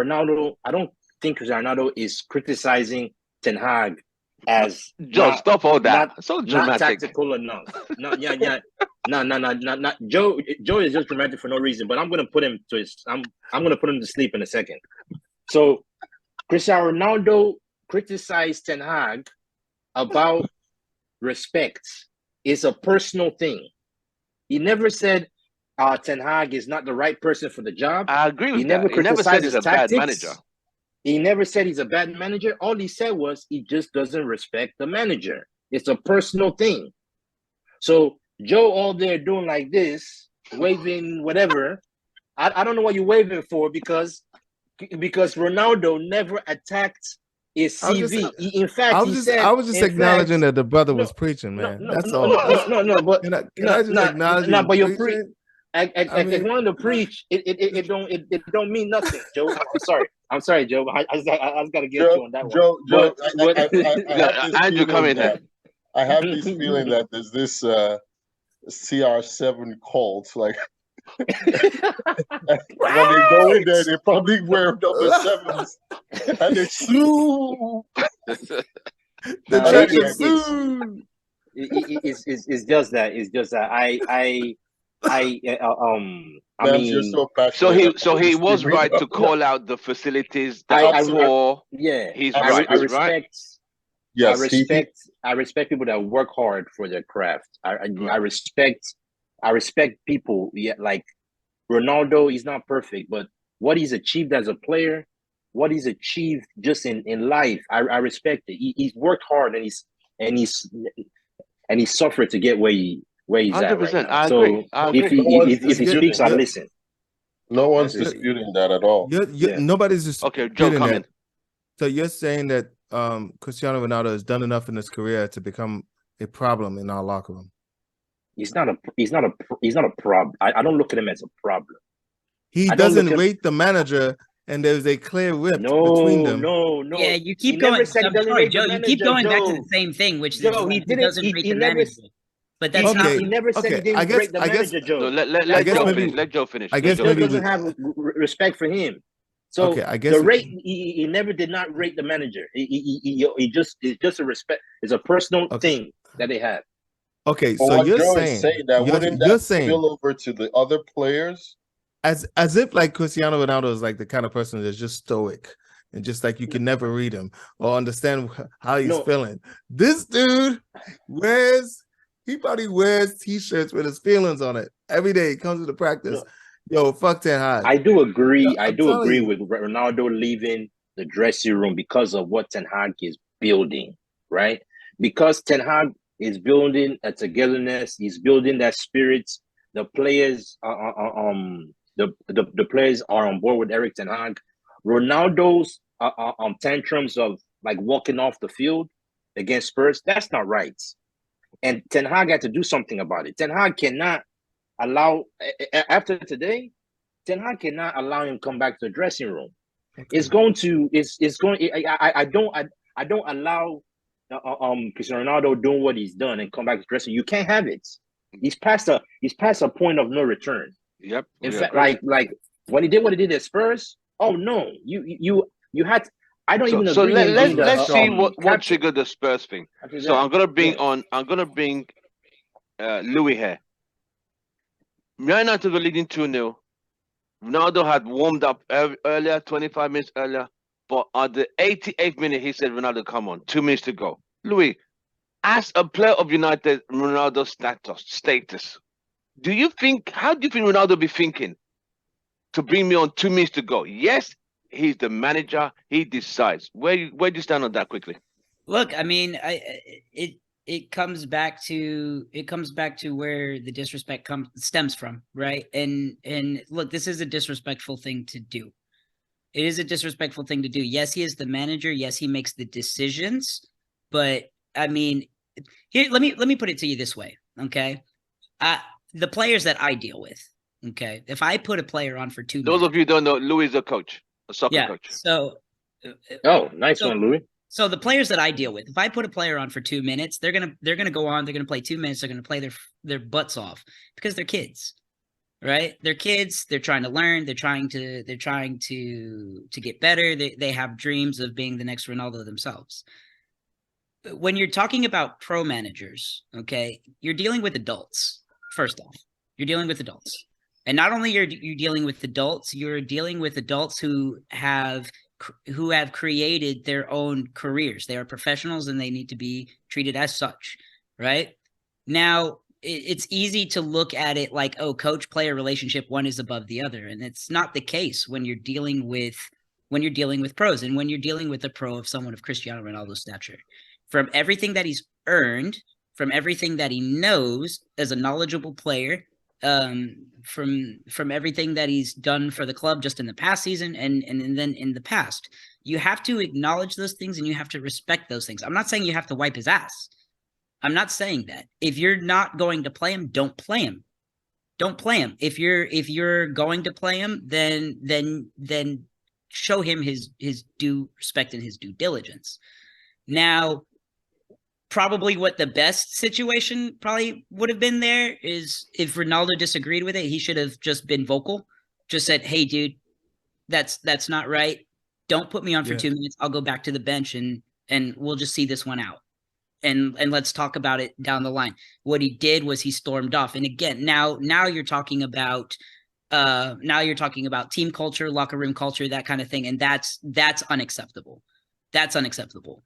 Ronaldo is criticizing Ten Hag as Joe, stop all that. So not dramatic. tactical enough. No. Joe is just dramatic for no reason. But I'm gonna put him to I'm gonna put him to sleep in a second. So Cristiano Ronaldo criticized Ten Hag about respect. It's a personal thing. He never said Ten Hag is not the right person for the job. I agree with He never that. He never said he's a criticized his bad tactics. manager. He never said he's a bad manager. All he said was he just doesn't respect the manager. It's a personal thing. So Joe all there doing like this, waving whatever. I don't know what you're waving for because Ronaldo never attacked his CV. In fact, I was just acknowledging that the brother was preaching, man. That's all. But Can I just acknowledge you but you're preaching? I wanted to preach. It don't mean nothing, Joe. I'm sorry, Joe. I just gotta get you on that one. Andrew, come in here. I have this feeling that there's this CR7 cult, like when they go in there, they probably wear number 7s and they sue. It's just that. It's just that You're so passionate. So he was right to call out the facilities that are poor. Yeah, he's right. He's right. Yes, I respect people that work hard for their craft. I respect people. Yeah, like Ronaldo, he's not perfect, but what he's achieved as a player, what he's achieved just in life, I respect it. He's worked hard and he's suffered to get where he's 100%, at right now. I so agree. If he speaks, I listen. No one's disputing that at all. Nobody's just okay. Joe, come in. So you're saying that Cristiano Ronaldo has done enough in his career to become a problem in our locker room? He's not a problem. I don't look at him as a problem. He doesn't rate the manager, and there's a clear rift between them. No. Yeah, you keep going. I'm sorry, Joe. You keep going back to the same thing, which is he doesn't rate the manager. But that's not. He never said he didn't rate the manager, Joe. So let Joe finish. I guess he doesn't have respect for him. So I guess he never did not rate the manager. He just it's just a respect. It's a personal thing that they have. Okay, But so what you're Joe is saying saying that wouldn't you're that saying spill over to the other players? as if like Cristiano Ronaldo is like the kind of person that's just stoic and just like you can never read him or understand how he's feeling. This dude he probably wears t-shirts with his feelings on it every day. He comes to the practice. Yo, fuck Ten Hag. I do agree. Yo, I do agree with Ronaldo leaving the dressing room because of what Ten Hag is building, right? Because Ten Hag is building a togetherness. He's building that spirit. The players the players are on board with Eric Ten Hag. Ronaldo's tantrums of like walking off the field against Spurs, that's not right. And Ten Hag had to do something about it. Ten Hag cannot allow, after today, Ten Hag cannot allow him come back to the dressing room. Okay. It's going. I don't allow Cristiano Ronaldo doing what he's done and come back to the dressing room. You can't have it. He's past a point of no return. Yep. In fact, like when he did what he did at Spurs. Oh no, you had. I don't even agree. So let's see what triggered the Spurs thing. So I'm gonna bring Louis here. Man United were leading 2-0. Ronaldo had warmed up earlier, 25 minutes earlier, but at the 88th minute, he said, "Ronaldo, come on, 2 minutes to go." Louis, as a player of United, Ronaldo's status, how do you think Ronaldo be thinking to bring me on 2 minutes to go? Yes, he's the manager. He decides. Where do you stand on that quickly? Look, I mean, it comes back to where the disrespect stems from, right? And look, this is a disrespectful thing to do. It is a disrespectful thing to do. Yes, he is the manager. Yes, he makes the decisions. But I mean, here, let me put it to you this way, okay? The players that I deal with, okay, if I put a player on for 2 minutes. Those of you who don't know, Louis is a coach, a soccer coach. So, nice one, Louis. So the players that I deal with, if I put a player on for 2 minutes, they're gonna go on. They're gonna play 2 minutes. They're gonna play their butts off because they're kids, right? They're kids. They're trying to learn. They're trying to get better. They have dreams of being the next Ronaldo themselves. When you're talking about pro managers, okay, you're dealing with adults. First off, you're dealing with adults, and not only are you dealing with adults, you're dealing with adults who have created their own careers. They are professionals and they need to be treated as such, right? Now, it's easy to look at it like, oh, coach-player relationship, one is above the other. And it's not the case when you're dealing with pros and when you're dealing with a pro of someone of Cristiano Ronaldo's stature. From everything that he's earned, from everything that he knows as a knowledgeable player, from everything that he's done for the club just in the past season and then in the past, you have to acknowledge those things and you have to respect those things. I'm not saying you have to wipe his ass. I'm not saying that. If you're not going to play him, don't play him. Don't play him. If you're going to play him, then show him his due respect and his due diligence. Now, probably what the best situation probably would have been there is if Ronaldo disagreed with it, he should have just been vocal, just said, "Hey, dude, that's not right. Don't put me on for 2 minutes. I'll go back to the bench and we'll just see this one out. And let's talk about it down the line." What he did was he stormed off. And again, now you're talking about team culture, locker room culture, that kind of thing, and that's unacceptable. That's unacceptable.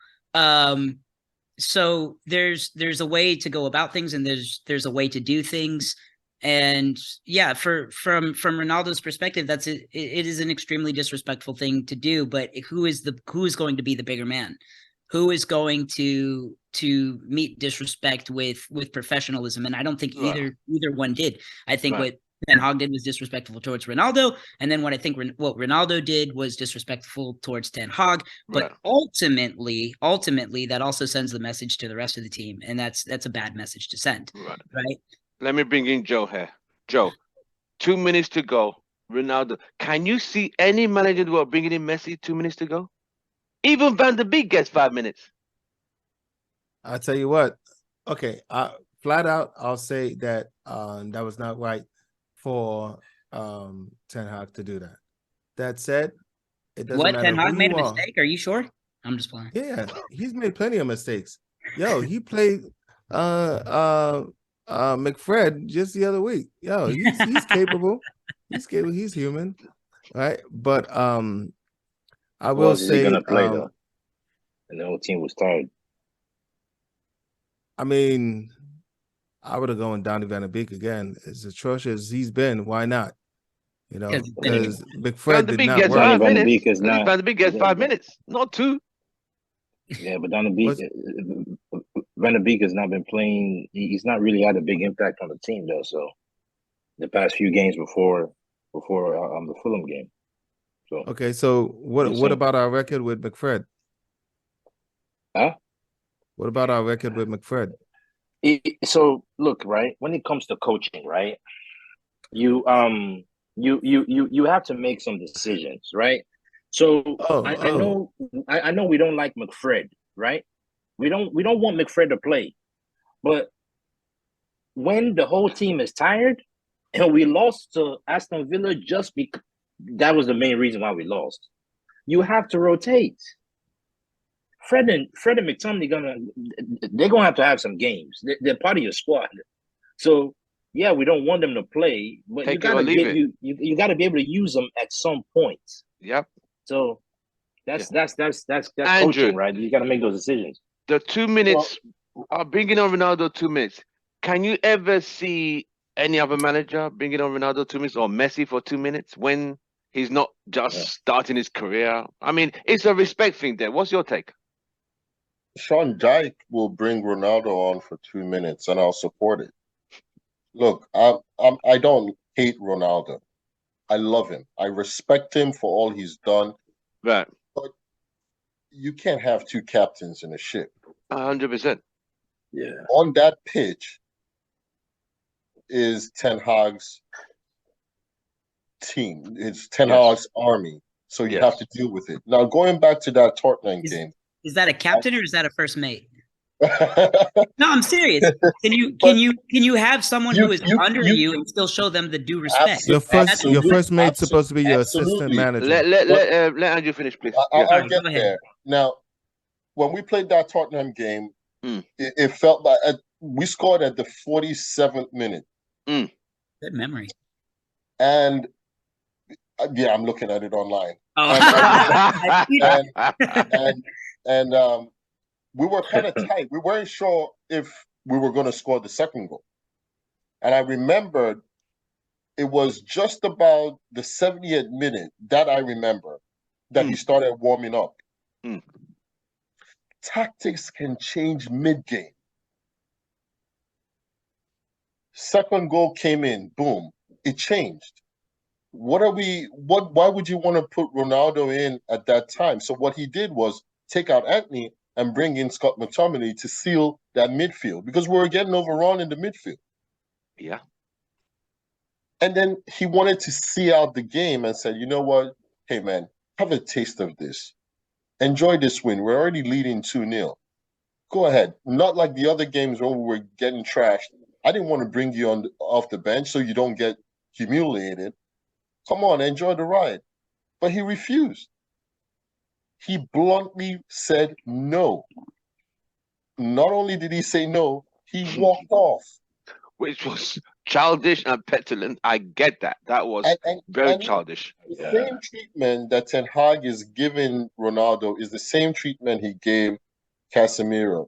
So there's a way to go about things and there's a way to do things. And yeah, from Ronaldo's perspective, it is an extremely disrespectful thing to do, but who is going to be the bigger man? Who is going to meet disrespect with professionalism? And I don't think either one did. I think what Ten Hag did was disrespectful towards Ronaldo, and then what Ronaldo did was disrespectful towards Ten Hag. But ultimately, that also sends the message to the rest of the team, and that's a bad message to send. Right? Let me bring in Joe here. Joe, 2 minutes to go. Ronaldo, can you see any manager who are bringing in Messi 2 minutes to go? Even Van der Beek gets 5 minutes. I'll tell you what. Okay, flat out, I'll say that that was not right for Ten Hag to do that. That said, it doesn't matter. Ten Hag made a mistake? Are you sure? I'm just playing. Yeah, he's made plenty of mistakes. Yo, he played McFred just the other week. Yo, he's capable. He's capable. He's human, right? But I will Is he say, gonna play though? And the whole team was tired. I mean, I would have gone Donny Van de Beek again. As atrocious as he's been, why not? You know, because McFred did not work. Van de Beek is not. Van de Beek gets 5 minutes, not 2. Yeah, but Van de Beek has not been playing. He's not really had a big impact on the team though. So the past few games before the Fulham game. So okay, so what about our record with McFred? Huh? What about our record with McFred? So look, right, when it comes to coaching, right, you have to make some decisions, right? So I know we don't like McFred, right? We don't want McFred to play, but when the whole team is tired and we lost to Aston Villa just because that was the main reason why we lost, you have to rotate. Fred and McTominay they're gonna have to have some games. They're part of your squad. So yeah, we don't want them to play, but you gotta be able to use them at some point. Yep. So that's coaching, right? You gotta make those decisions. The 2 minutes, bringing on Ronaldo 2 minutes. Can you ever see any other manager bringing on Ronaldo 2 minutes or Messi for 2 minutes when he's not just starting his career? I mean, it's a respect thing there. What's your take? Sean Dyche will bring Ronaldo on for 2 minutes, and I'll support it. Look, I don't hate Ronaldo. I love him. I respect him for all he's done. Right. But you can't have 2 captains in a ship. 100%. Yeah. On that pitch is Ten Hag's team. It's Ten Hag's army. So you have to deal with it. Now, going back to that Tottenham game. Is that a captain or is that a first mate? No, I'm serious. Can you have someone who is under you and still show them the due respect? Your first mate's supposed to be your assistant manager. Let Andrew finish, please. I'll get there. Now, when we played that Tottenham game, it felt like we scored at the 47th minute. Good memory. And yeah, I'm looking at it online. And we were kind of tight. We weren't sure if we were going to score the second goal. And I remembered it was just about the 70th minute that I remember that he started warming up. Tactics can change mid-game. Second goal came in, boom, it changed. Why would you want to put Ronaldo in at that time? So what he did was take out Anthony and bring in Scott McTominay to seal that midfield because we were getting overrun in the midfield. Yeah. And then he wanted to see out the game and said, you know what? Hey, man, have a taste of this. Enjoy this win. We're already leading 2-0. Go ahead. Not like the other games where we were getting trashed. I didn't want to bring you off the bench so you don't get humiliated. Come on, enjoy the ride. But he refused. He bluntly said no. Not only did he say no, he walked off. Which was childish and petulant. I get that. That was very childish. The same treatment that Ten Hag is giving Ronaldo is the same treatment he gave Casemiro.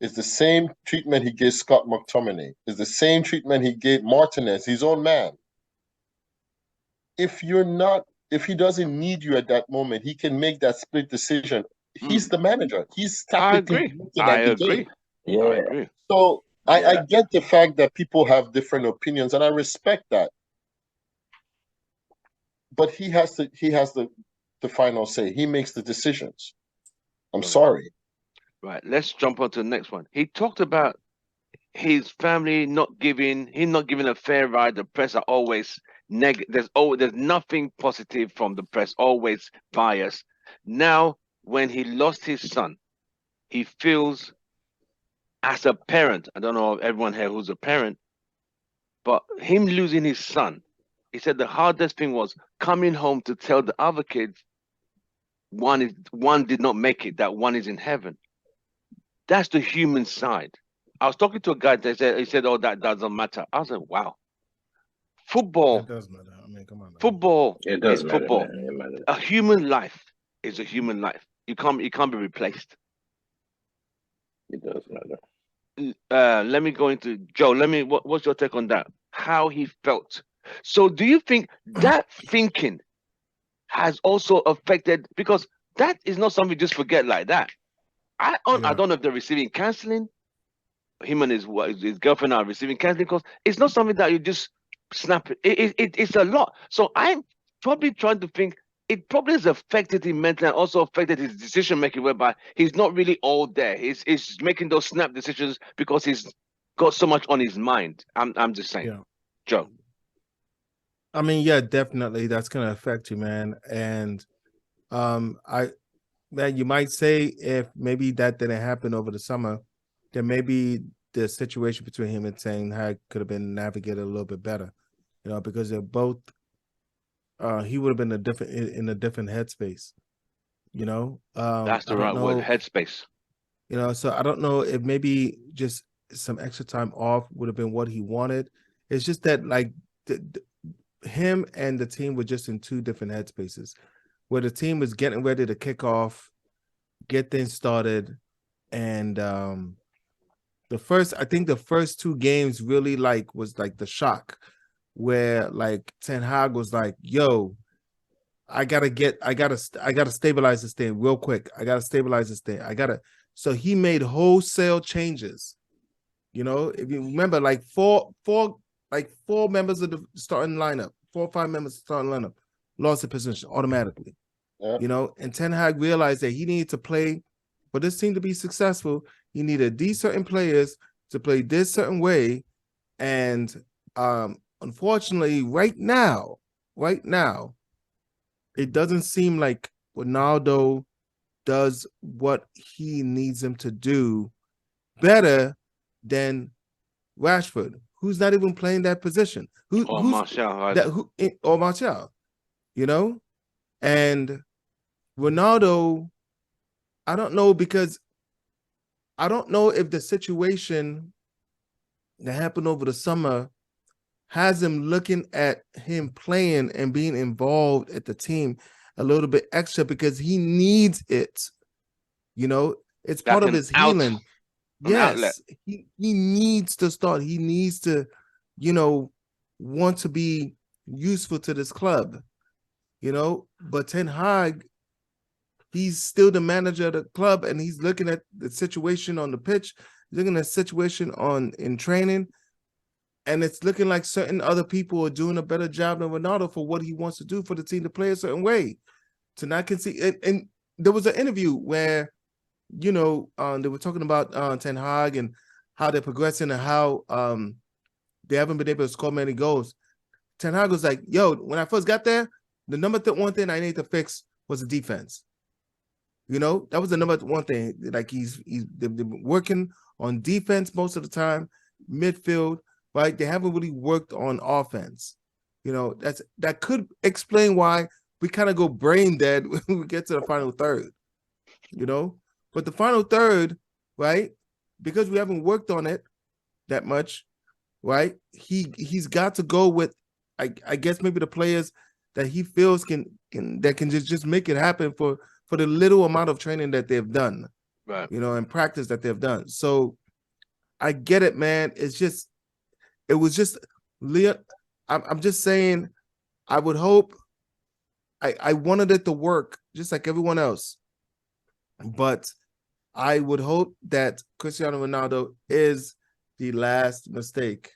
It's the same treatment he gave Scott McTominay. It's the same treatment he gave Martinez, his own man. If he doesn't need you at that moment, he can make that split decision. He's the manager. He's tactically looking at the game. Yeah, I agree. So I get the fact that people have different opinions, and I respect that. But he has the final say. He makes the decisions. I'm sorry. Right. Let's jump on to the next one. He talked about his family not giving a fair ride. The press are always negative. There's nothing positive from the press. Always biased. Now, when he lost his son, he feels as a parent. I don't know if everyone here who's a parent, but him losing his son, he said the hardest thing was coming home to tell the other kids one did not make it, that one is in heaven. That's the human side. I was talking to a guy that said, he said, "Oh, that doesn't matter." I was like, "Wow, football, It does matter. I mean, come on. Now. football It does is matter, football. man. It matters. A human life is a human life. You can't be replaced." It does matter. Let me go into Joe. What's your take on that? How he felt. So, do you think that thinking has also affected, because that is not something you just forget like that. I don't know if they're receiving counseling. Him and his girlfriend are receiving counseling, because it's not something that you just snap it. It's a lot. So I'm probably trying to think it probably has affected him mentally and also affected his decision making, whereby he's not really all there. He's making those snap decisions because he's got so much on his mind. I'm just saying, Yeah. Joe. I mean, yeah, definitely that's gonna affect you, man. And man, you might say if maybe that didn't happen over the summer, then maybe the situation between him and Ten Hag could have been navigated a little bit better, you know, because they're both. He would have been in a different headspace, you know. That's the right word, headspace. You know, so I don't know if maybe just some extra time off would have been what he wanted. It's just that like him and the team were just in two different headspaces, where the team was getting ready to kick off, get things started, and I think the first two games really like was like the shock, where like Ten Hag was like, "Yo, I gotta stabilize this thing real quick. I gotta stabilize this thing. So he made wholesale changes. You know, if you remember, like four members of the starting lineup, 4 or 5 members of the starting lineup lost the position automatically. Yeah. You know, and Ten Hag realized that he needed to play for this team to be successful. He needed these certain players to play this certain way. And unfortunately, right now, it doesn't seem like Ronaldo does what he needs him to do better than Rashford, who's not even playing that position. Or Martial, or Martial, you know? And Ronaldo, I don't know, because I don't know if the situation that happened over the summer has him looking at him playing and being involved at the team a little bit extra, because he needs it. You know, it's part of his healing. Yes, he needs to start. He needs to, you know, want to be useful to this club, you know. But Ten Hag, he's still the manager of the club, and he's looking at the situation on the pitch, looking at the situation in training, and it's looking like certain other people are doing a better job than Ronaldo for what he wants to do for the team to play a certain way. To not concede, and there was an interview where, you know, they were talking about Ten Hag and how they're progressing and how they haven't been able to score many goals. Ten Hag was like, "Yo, when I first got there, the number one thing I need to fix was the defense. You know, that was the number one thing. Like they've been working on defense most of the time, midfield, right? They haven't really worked on offense. You know, that could explain why we kind of go brain dead when we get to the final third. You know." But the final third, right? Because we haven't worked on it that much, right? He's got to go with, I guess, maybe the players that he feels can just make it happen for the little amount of training that they've done, right? You know, and practice that they've done. So I get it, man. It was just Leon. I'm just saying, I would hope. I wanted it to work just like everyone else, but I would hope that Cristiano Ronaldo is the last mistake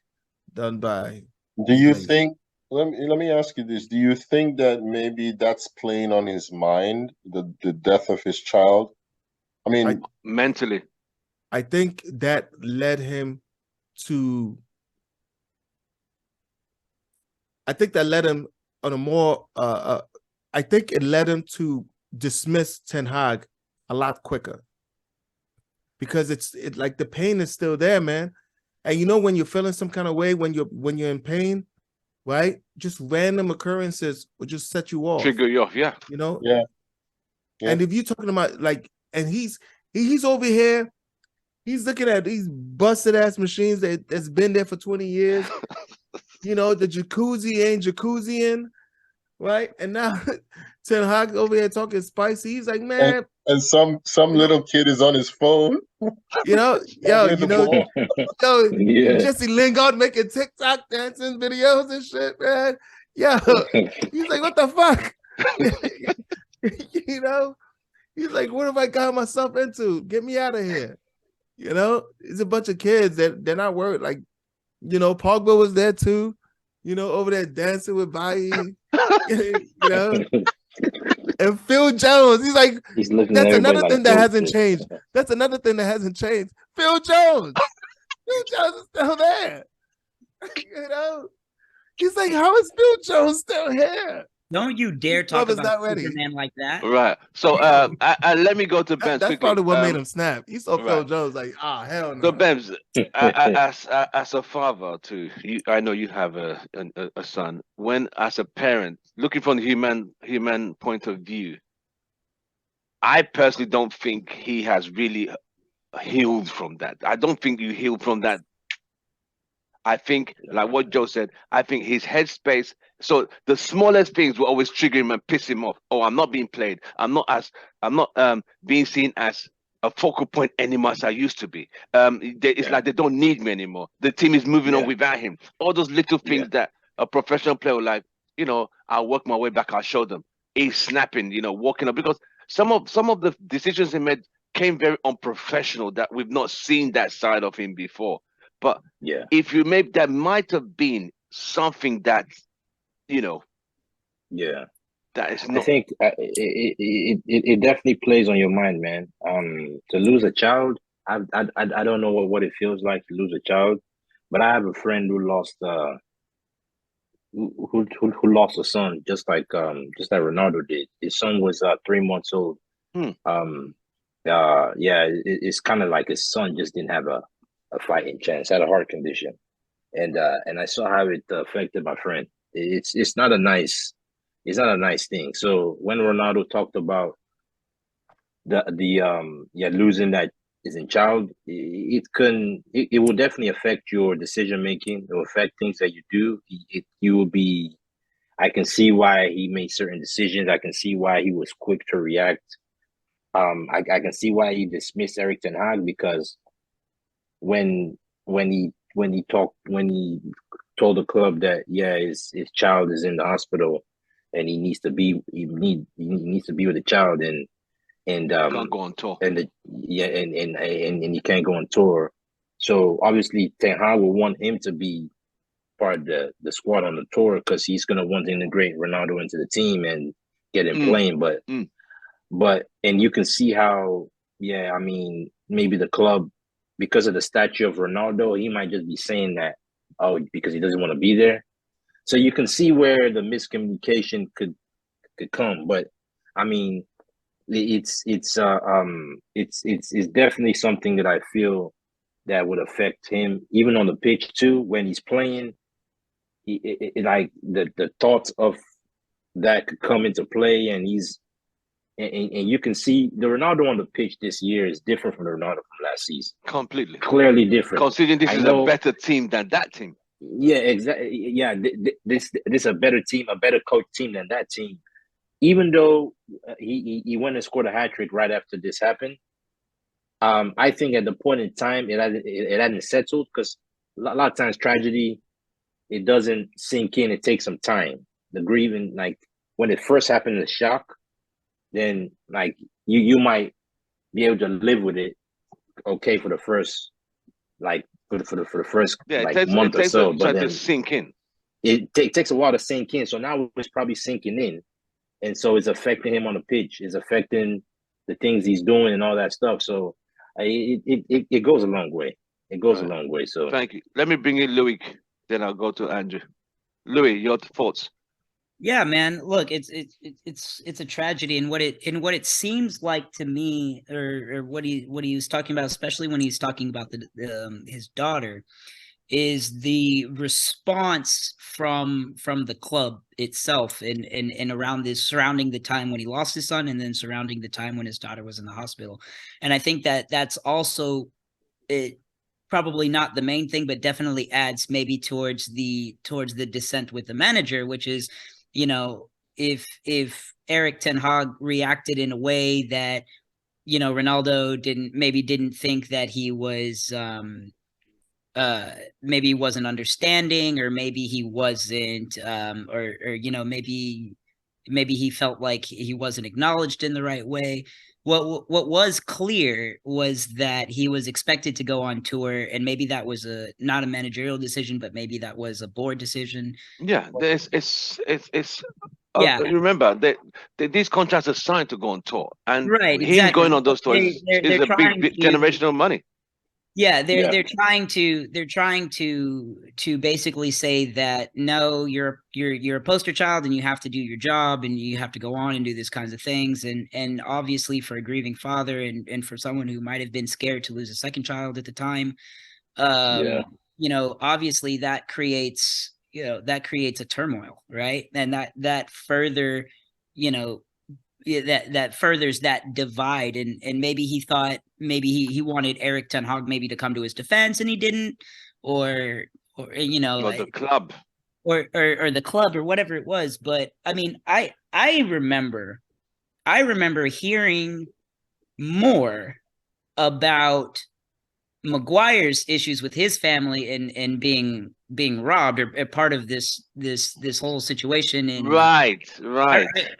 done by. Do you think? Let me ask you this: do you think that maybe that's playing on his mind, the death of his child? I mean, mentally. I think that led him to. I think that led him on a more. I think it led him to dismiss Ten Hag a lot quicker. Because it's like the pain is still there, man. And you know, when you're feeling some kind of way, when you're in pain, right? Just random occurrences will just set you off. Trigger you off, yeah. You know? Yeah. And if you're talking about like, and he's over here He's looking at these busted ass machines that's been there for 20 years. You know, the jacuzzi ain't jacuzziing, right? And now Ten Hag over here talking spicy. He's like, man. And some little kid is on his phone. You know, Yeah. Jesse Lingard making TikTok dancing videos and shit, man. Yo, he's like, what the fuck? You know, he's like, what have I got myself into? Get me out of here. You know, it's a bunch of kids that they're not worried. Like, you know, Pogba was there too, you know, over there dancing with Bailly, you know. And Phil Jones, he's like, that's another thing that hasn't changed. That's another thing that hasn't changed. Phil Jones. Phil Jones is still there. You know? He's like, how is Phil Jones still here? Don't you dare talk about Superman like that. Right. So let me go to Ben. That's probably what made him snap. He saw Phil Jones like, hell no. So Ben, as a father too, I know you have a son. When as a parent, looking from the human point of view, I personally don't think he has really healed from that. I don't think you healed from that. I think, like what Joe said, I think his headspace. So the smallest things will always trigger him and piss him off. Oh, I'm not being played. I'm not being seen as a focal point anymore as I used to be. It's like they don't need me anymore. The team is moving on without him. All those little things that a professional player will like, you know, I'll work my way back. I'll show them. He's snapping, you know, walking up, because some of the decisions he made came very unprofessional, that we've not seen that side of him before. But if you maybe that might have been something that, you know, that is not. I think it definitely plays on your mind, man. To lose a child, I don't know what it feels like to lose a child, but I have a friend who lost who lost a son, just like Ronaldo did. His son was 3 months old. It's kind of like his son just didn't have a fighting chance, had a heart condition, and I saw how it affected my friend. It's not a nice thing. So when Ronaldo talked about losing that is in child, it will definitely affect your decision making. It will affect things that you do. You will be. I can see why he made certain decisions. I can see why he was quick to react. I can see why he dismissed Erik ten Hag, because when he told the club that his child is in the hospital and he needs to be with the child, and can't go on tour, and he can't go on tour. So obviously Ten Hag will want him to be part of the squad on the tour, because he's gonna want to integrate Ronaldo into the team and get him playing. But you can see how I mean, maybe the club, because of the statue of Ronaldo, he might just be saying that, because he doesn't want to be there. So you can see where the miscommunication could come. But I mean, it's definitely something that I feel that would affect him, even on the pitch too, when he's playing. Like the thoughts of that could come into play, and you can see the Ronaldo on the pitch this year is different from the Ronaldo from last season. Completely. Clearly different. Considering this is a better team than that team. Yeah, exactly. Yeah, this is a better team, a better coach team than that team. Even though he went and scored a hat-trick right after this happened, I think at the point in time it hadn't settled, because a lot of times tragedy, it doesn't sink in. It takes some time. The grieving, like when it first happened, the shock, then like you might be able to live with it, okay, for the first for the first month or so, but then to sink in. It takes a while to sink in. So now it's probably sinking in, and so it's affecting him on the pitch. It's affecting the things he's doing and all that stuff. So it goes a long way. It goes a long way. So thank you. Let me bring in Louis, then I'll go to Andrew. Louis, your thoughts? Yeah, man. Look, it's a tragedy, and what it seems like to me, or what he was talking about, especially when he's talking about his daughter, is the response from the club itself, and around this, surrounding the time when he lost his son, and then surrounding the time when his daughter was in the hospital. And I think that that's also it probably not the main thing, but definitely adds maybe towards the dissent with the manager, which is, you know, if Erik ten Hag reacted in a way that, you know, Ronaldo didn't think that he was maybe he wasn't understanding, or maybe he wasn't or you know, maybe he felt like he wasn't acknowledged in the right way. What was clear was that he was expected to go on tour, and maybe that was not a managerial decision, but maybe that was a board decision. Yeah, it's Yeah. remember that these contracts are signed to go on tour, and Right, him exactly. going on those tours is a big generational money. Yeah, they're trying to basically say that no, you're a poster child and you have to do your job and you have to go on and do these kinds of things, and obviously for a grieving father and for someone who might have been scared to lose a second child at the time, you know, obviously that creates a turmoil, right? And that further, you know, that furthers that divide, and maybe he thought he wanted Erik ten Hag maybe to come to his defense, and he didn't, or you know, or the club, or the club, or whatever it was. But I mean, I remember hearing more about Maguire's issues with his family and being robbed, or part of this whole situation. And right.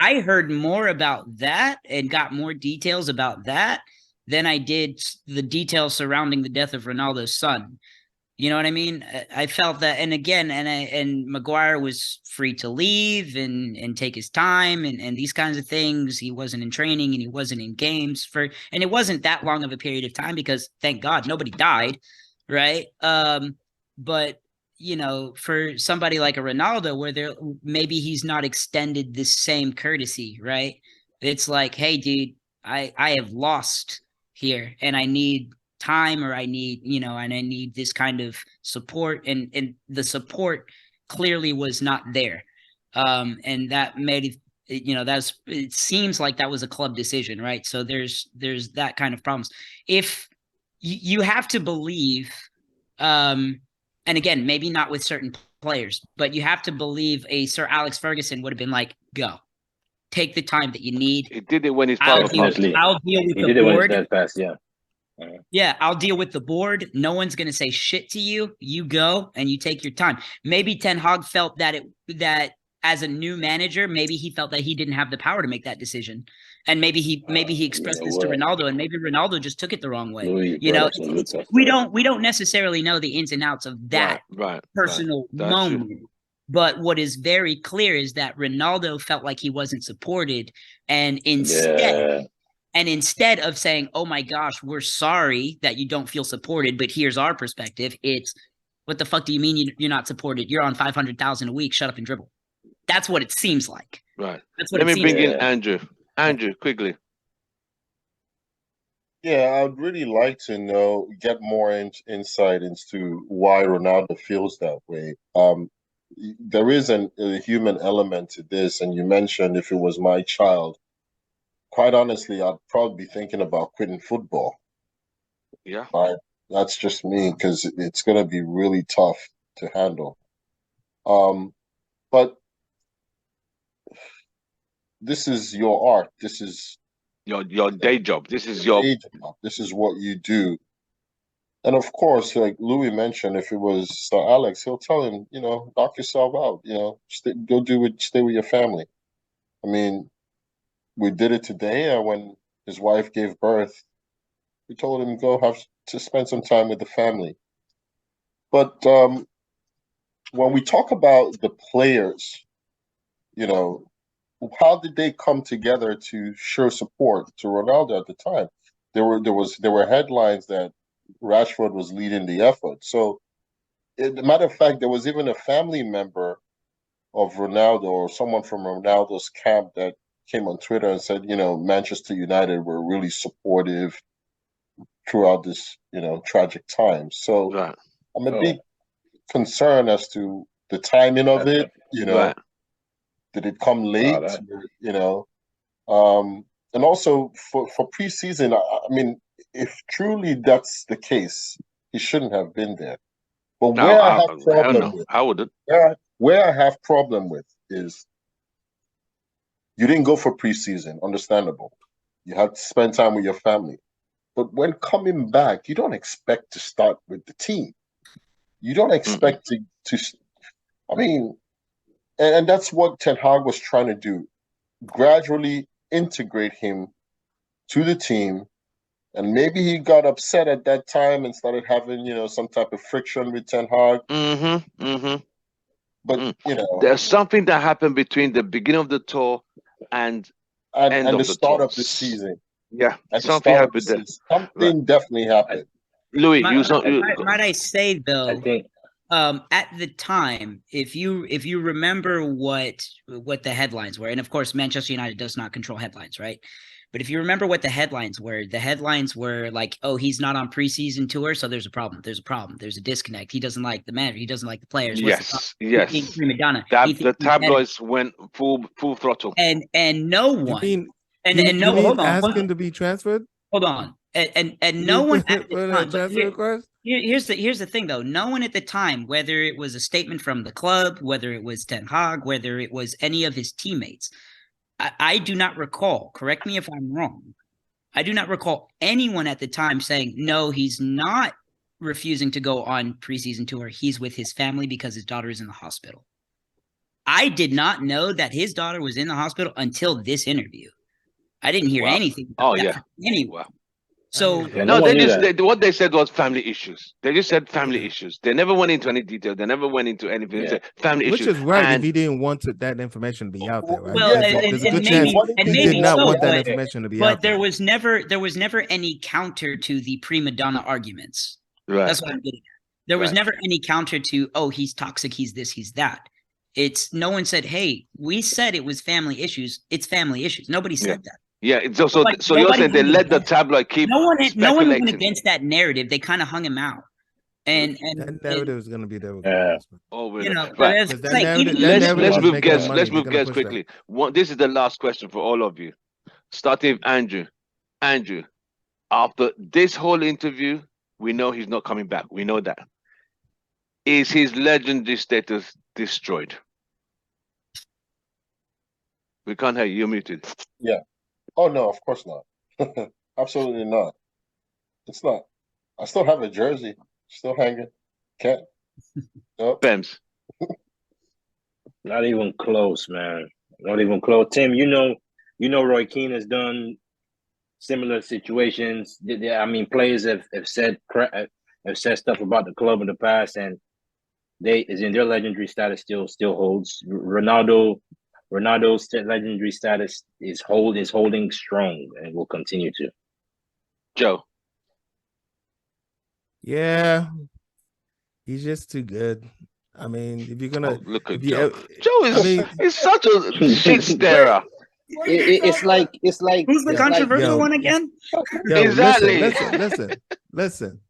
I heard more about that and got more details about that than I did the details surrounding the death of Ronaldo's son. You know what I mean? I felt that, and again, and Maguire was free to leave and take his time and these kinds of things. He wasn't in training and he wasn't in games and it wasn't that long of a period of time, because thank God nobody died, right? But you know, for somebody like a Ronaldo, where maybe he's not extended this same courtesy, right? It's like, hey, dude, I have lost here, and I need time, or I need, you know, and I need this kind of support, and the support clearly was not there, and that made it, you know, it seems like that was a club decision, right? So there's that kind of problems. If you have to believe, and again, maybe not with certain players, but you have to believe a Sir Alex Ferguson would have been like, go, take the time that you need. He did it when he's part of the club. I'll deal with the board. Yeah, I'll deal with the board. No one's going to say shit to you. You go and you take your time. Maybe Ten Hag felt that as a new manager, maybe he felt that he didn't have the power to make that decision. And maybe he expressed this to Ronaldo, and maybe Ronaldo just took it the wrong way. You know, we don't necessarily know the ins and outs of that personal moment. True. But what is very clear is that Ronaldo felt like he wasn't supported, and instead of saying, "Oh my gosh, we're sorry that you don't feel supported, but here's our perspective," it's, "What the fuck do you mean you're not supported? You're on 500,000 a week. Shut up and dribble." That's what it seems like. Right. That's what Let me bring in Andrew. Andrew, quickly. Yeah, I'd really like to get more insight into why Ronaldo feels that way. There is a human element to this, and you mentioned if it was my child, quite honestly, I'd probably be thinking about quitting football. Yeah. That's just me, because it's going to be really tough to handle. But this is your art. This is your day job. This is your day job. This is what you do. And of course, like Louis mentioned, if it was Sir Alex, he'll tell him, knock yourself out, stay with your family. I mean, we did it today when his wife gave birth. We told him go have to spend some time with the family. But when we talk about the players, how did they come together to show support to Ronaldo at the time? There were headlines that Rashford was leading the effort. So, as a matter of fact, there was even a family member of Ronaldo or someone from Ronaldo's camp that came on Twitter and said, Manchester United were really supportive throughout this, tragic time. So I'm a big concerned as to the timing of it. Did it come late? And also for preseason, I mean, if truly that's the case, he shouldn't have been there. But No, where I have hell problem no. with, I wouldn't. where I have problem with is you didn't go for preseason, understandable. You had to spend time with your family. But when coming back, you don't expect to start with the team. You don't expect to I mean, and that's what Ten Hag was trying to do. Gradually integrate him to the team. And maybe he got upset at that time and started having, some type of friction with Ten Hag. But, there's something that happened between the beginning of the tour and end and of the the start tour. of the season. Yeah, At the something start of the happened there. season. Something definitely happened. Louis, might I say though? I think at the time, if you remember what the headlines were, and of course Manchester United does not control headlines, right? But if you remember what the headlines were like, oh, he's not on preseason tour, so there's a problem. There's a problem. There's a disconnect. He doesn't like the manager. He doesn't like the players. Yes. Being prima donna. The tabloids went full throttle. And no one. You mean asking to be transferred? Hold on. And no one at the time. Here's the thing though. No one at the time, whether it was a statement from the club, whether it was Ten Hag, whether it was any of his teammates, I do not recall. Correct me if I'm wrong. I do not recall anyone at the time saying no. He's not refusing to go on preseason tour. He's with his family because his daughter is in the hospital. I did not know that his daughter was in the hospital until this interview. I didn't hear anything. Oh yeah. Anyway. So what they said was family issues. They just said family issues. They never went into any detail. They never went into anything. They said family issues. Which is right if he didn't want that information to be out there, right? Well, there's a good chance he did not want that information to be out there. But there was never any counter to the prima donna arguments. Right. That's what I'm getting at. There was never any counter to, oh, he's toxic, he's this, he's that. It's no one said, hey, we said it was family issues. It's family issues. Nobody said that. Yeah, so you're saying they let the tabloid keep no one went against that narrative. They kind of hung him out, and that narrative is going to be there. Right. Let's move guests quickly. This is the last question for all of you, starting with Andrew. Andrew, after this whole interview, we know he's not coming back. We know that. Is his legendary status destroyed? We can't hear you. You're muted. Yeah. Oh no, of course not. Absolutely not. It's not. I still have a jersey, still hanging. Can't. Nope. Bems. Not even close, man. Not even close. Tim, you know, Roy Keane has done similar situations. I mean, players have said stuff about the club in the past, and their legendary status still holds. Ronaldo's legendary status is holding strong and will continue to. Joe. Yeah, he's just too good. I mean, if you're gonna look at Joe. Joe is such a shit starer. It's like who's the controversial one again? Exactly. Listen.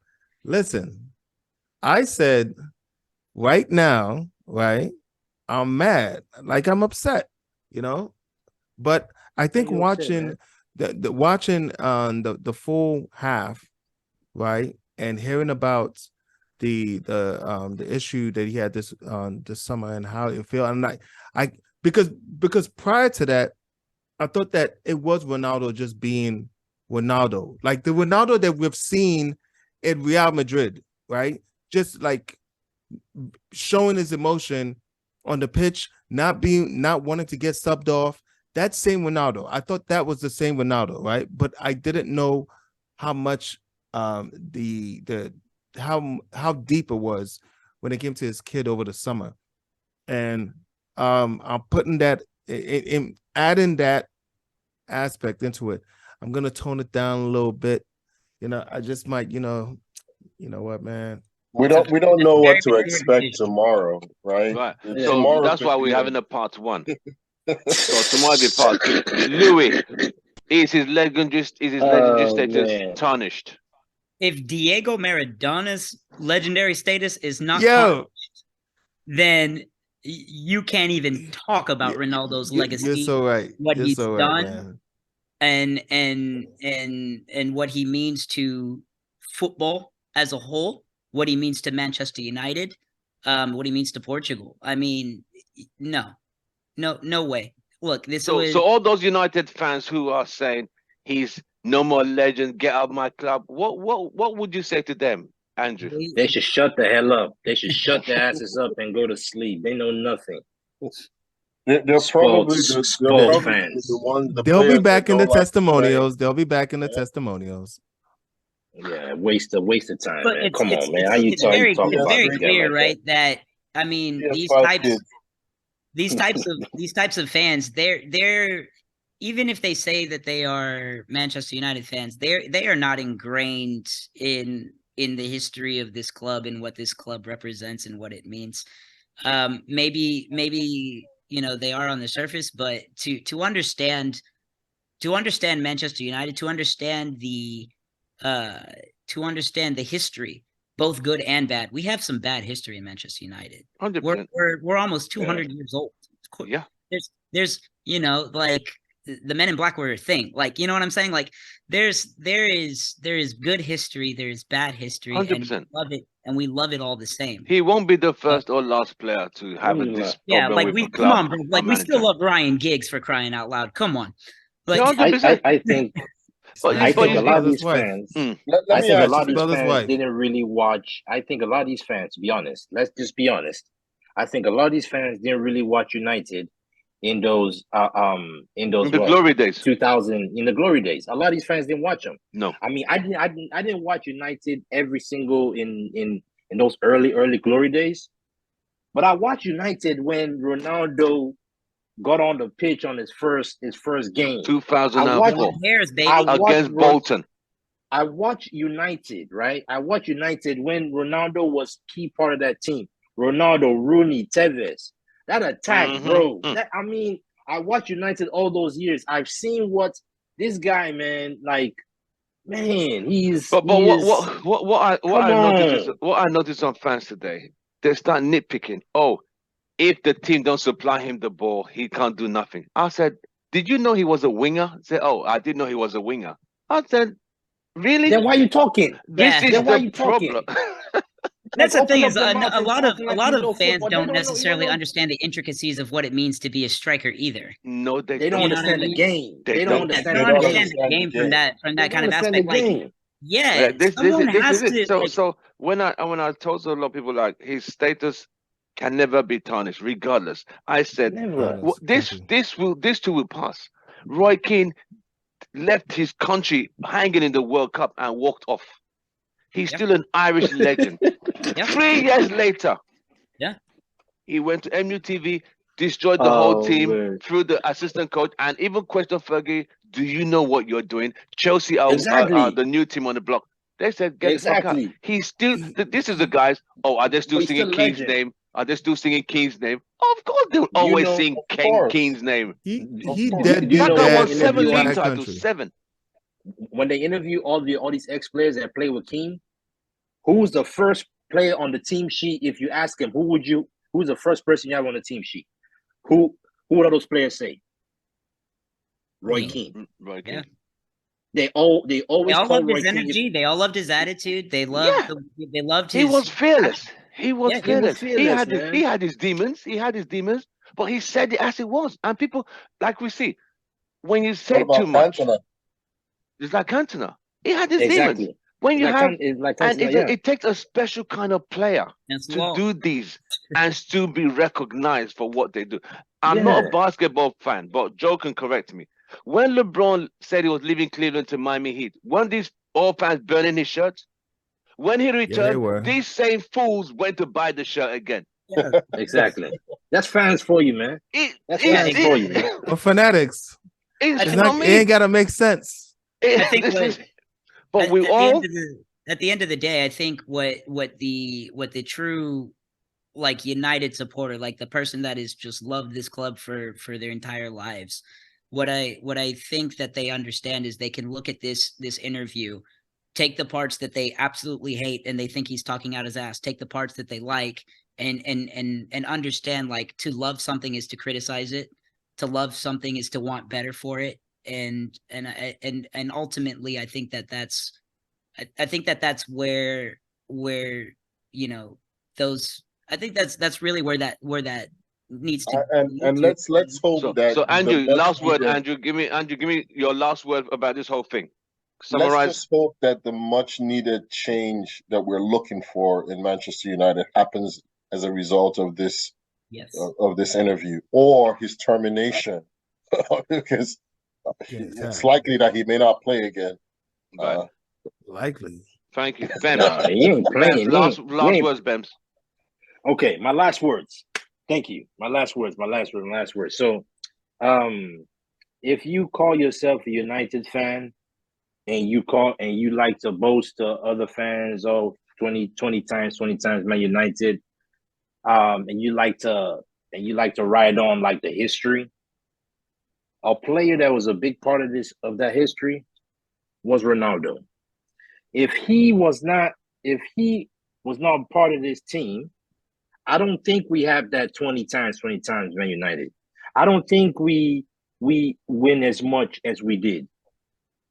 I said right now, right? I'm mad, like I'm upset, But I think watching the full half, right, and hearing about the issue that he had this summer and how it felt, and because prior to that, I thought that it was Ronaldo just being Ronaldo, like the Ronaldo that we've seen in Real Madrid, right? Just like showing his emotion on the pitch, not wanting to get subbed off. That same Ronaldo. I thought that was the same Ronaldo, right? But I didn't know how much how deep it was when it came to his kid over the summer. And I'm putting that in adding that aspect into it. I'm gonna tone it down a little bit. I just might, you know what, man. We don't know what to expect tomorrow, right? Right. So that's why we're having a part 1. So tomorrow be part 2. Louis, is his legendary status tarnished? If Diego Maradona's legendary status is not tarnished, then you can't even talk about Ronaldo's legacy. You're so right. What he's so done. Man. and what he means to football as a whole, what he means to Manchester United, what he means to Portugal. I mean, no way. Look, so all those United fans who are saying he's no more legend, get out of my club. What would you say to them, Andrew? They should shut the hell up. They should shut their asses up and go to sleep. They know nothing. They're probably Sports the fans. ones. They'll be back in the testimonials. They'll be back in the testimonials. Yeah, waste of time, but man. Come on, man. How you it's very about clear, like right? That I mean, these types of fans, they're even if they say that they are Manchester United fans, they are not ingrained in the history of this club and what this club represents and what it means. Maybe they are on the surface, but to understand Manchester United, to understand the history, both good and bad. We have some bad history in Manchester United. 100%. We're almost 200 years old. Yeah. There's like the Men in Black were a thing. Like, you know what I'm saying? Like there is good history, there's bad history, 100%. and we love it, and we love it all the same. He won't be the first or last player to have this problem like with we the club. come on, bro. Like we still love Ryan Giggs, for crying out loud. Come on. Like 100%. I think a lot of these fans didn't really watch. I think a lot of these fans, to be honest, let's just be honest. I think a lot of these fans didn't really watch United in those glory days. 2000, in the glory days. A lot of these fans didn't watch them. No. I mean, I didn't watch United every single in those early glory days. But I watched United when Ronaldo got on the pitch on his first game. 2004 against Bolton. I watched United, right? I watched United when Ronaldo was key part of that team. Ronaldo, Rooney, Tevez. That attack, bro. I watched United all those years. I've seen what this guy, man, like, man, what I noticed on fans today, they start nitpicking. Oh, if the team don't supply him the ball, he can't do nothing. I said, did you know he was a winger? They said, oh, I didn't know he was a winger. I said, really? Then why are you talking? This is the problem. That's the thing, is a lot of fans don't necessarily understand the intricacies of what it means to be a striker either. No, they don't understand the game. They don't understand the game from that kind of aspect. Like, this is it. So when I told a lot of people, like, his status can never be tarnished, regardless. I said, this too will pass. Roy Keane left his country hanging in the World Cup and walked off. He's still an Irish legend. 3 years later, he went to MUTV, destroyed the whole team through the assistant coach, and even questioned Fergie, do you know what you're doing? Chelsea are the new team on the block. They said, get the fuck out. He's still, this is the guys, are they still singing Keane's name? Are they still singing Keane's name? Of course they will always sing Keane's name. He won 7 league titles, 7. When they interview all these ex-players that play with Keane, who's the first player on the team sheet? If you ask him, who's the first person you have on the team sheet? Who would all those players say? Roy Keane. Roy Keane. Yeah. They always loved his energy. They all loved his attitude. They loved his. He was fearless. He was fearless. He had his demons. But he said it as it was. And people, like we see, when you say too much, it's like Cantona. He had his demons. When you it takes a special kind of player to do these and still be recognized for what they do. I'm not a basketball fan, but Joe can correct me. When LeBron said he was leaving Cleveland to Miami Heat, weren't these all fans burning his shirts? When he returned, these same fools went to buy the shirt again. Yeah, exactly. That's fans for you, man. That's fans for you, man. Or fanatics. It ain't gotta make sense. I think at the end of the day, I think what the true, like, United supporter, like the person that has just loved this club for their entire lives, what I think that they understand is they can look at this interview, take the parts that they absolutely hate and they think he's talking out his ass, take the parts that they like, and understand, like, to love something is to criticize it, to love something is to want better for it, and ultimately, I think that's where you know those. I think that's really where that needs to. And let's hope So, that so Andrew, the much last word, needed, Andrew. Give me your last word about this whole thing. let's Summarize. just hope that the much needed change that we're looking for in Manchester United happens as a result of this Yes. Of this interview, or his termination, because it's likely that he may not play again. Right. Likely. Thank you, Bems. Nah, he ain't playing. Bems, last words, Bems. Okay, my last words. Thank you. My last words. So, if you call yourself a United fan and you like to boast to other fans of 20 times Man United, and you like to ride on like the history, a player that was a big part of that history was Ronaldo. If he was not part of this team, I don't think we have that 20 times Man United. I don't think we win as much as we did.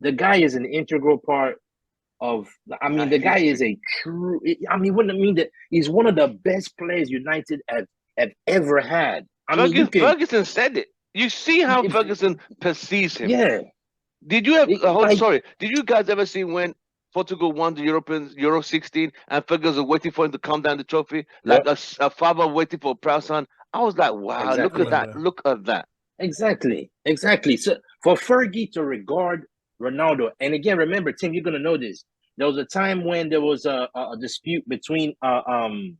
The guy is an integral part of. I mean, the guy is a true. I mean, wouldn't it mean that he's one of the best players United have ever had? Ferguson said it. You see how Ferguson perceives him. Yeah. Did you have? Sorry. Did you guys ever see when Portugal won the Euro 16 and Ferguson waiting for him to come down the trophy like a father waiting for a proud son? I was like, wow, Exactly. Look at that. Exactly. So for Fergie to regard Ronaldo, and again, remember, Tim, you're gonna know this. There was a time when there was a dispute between Ronaldo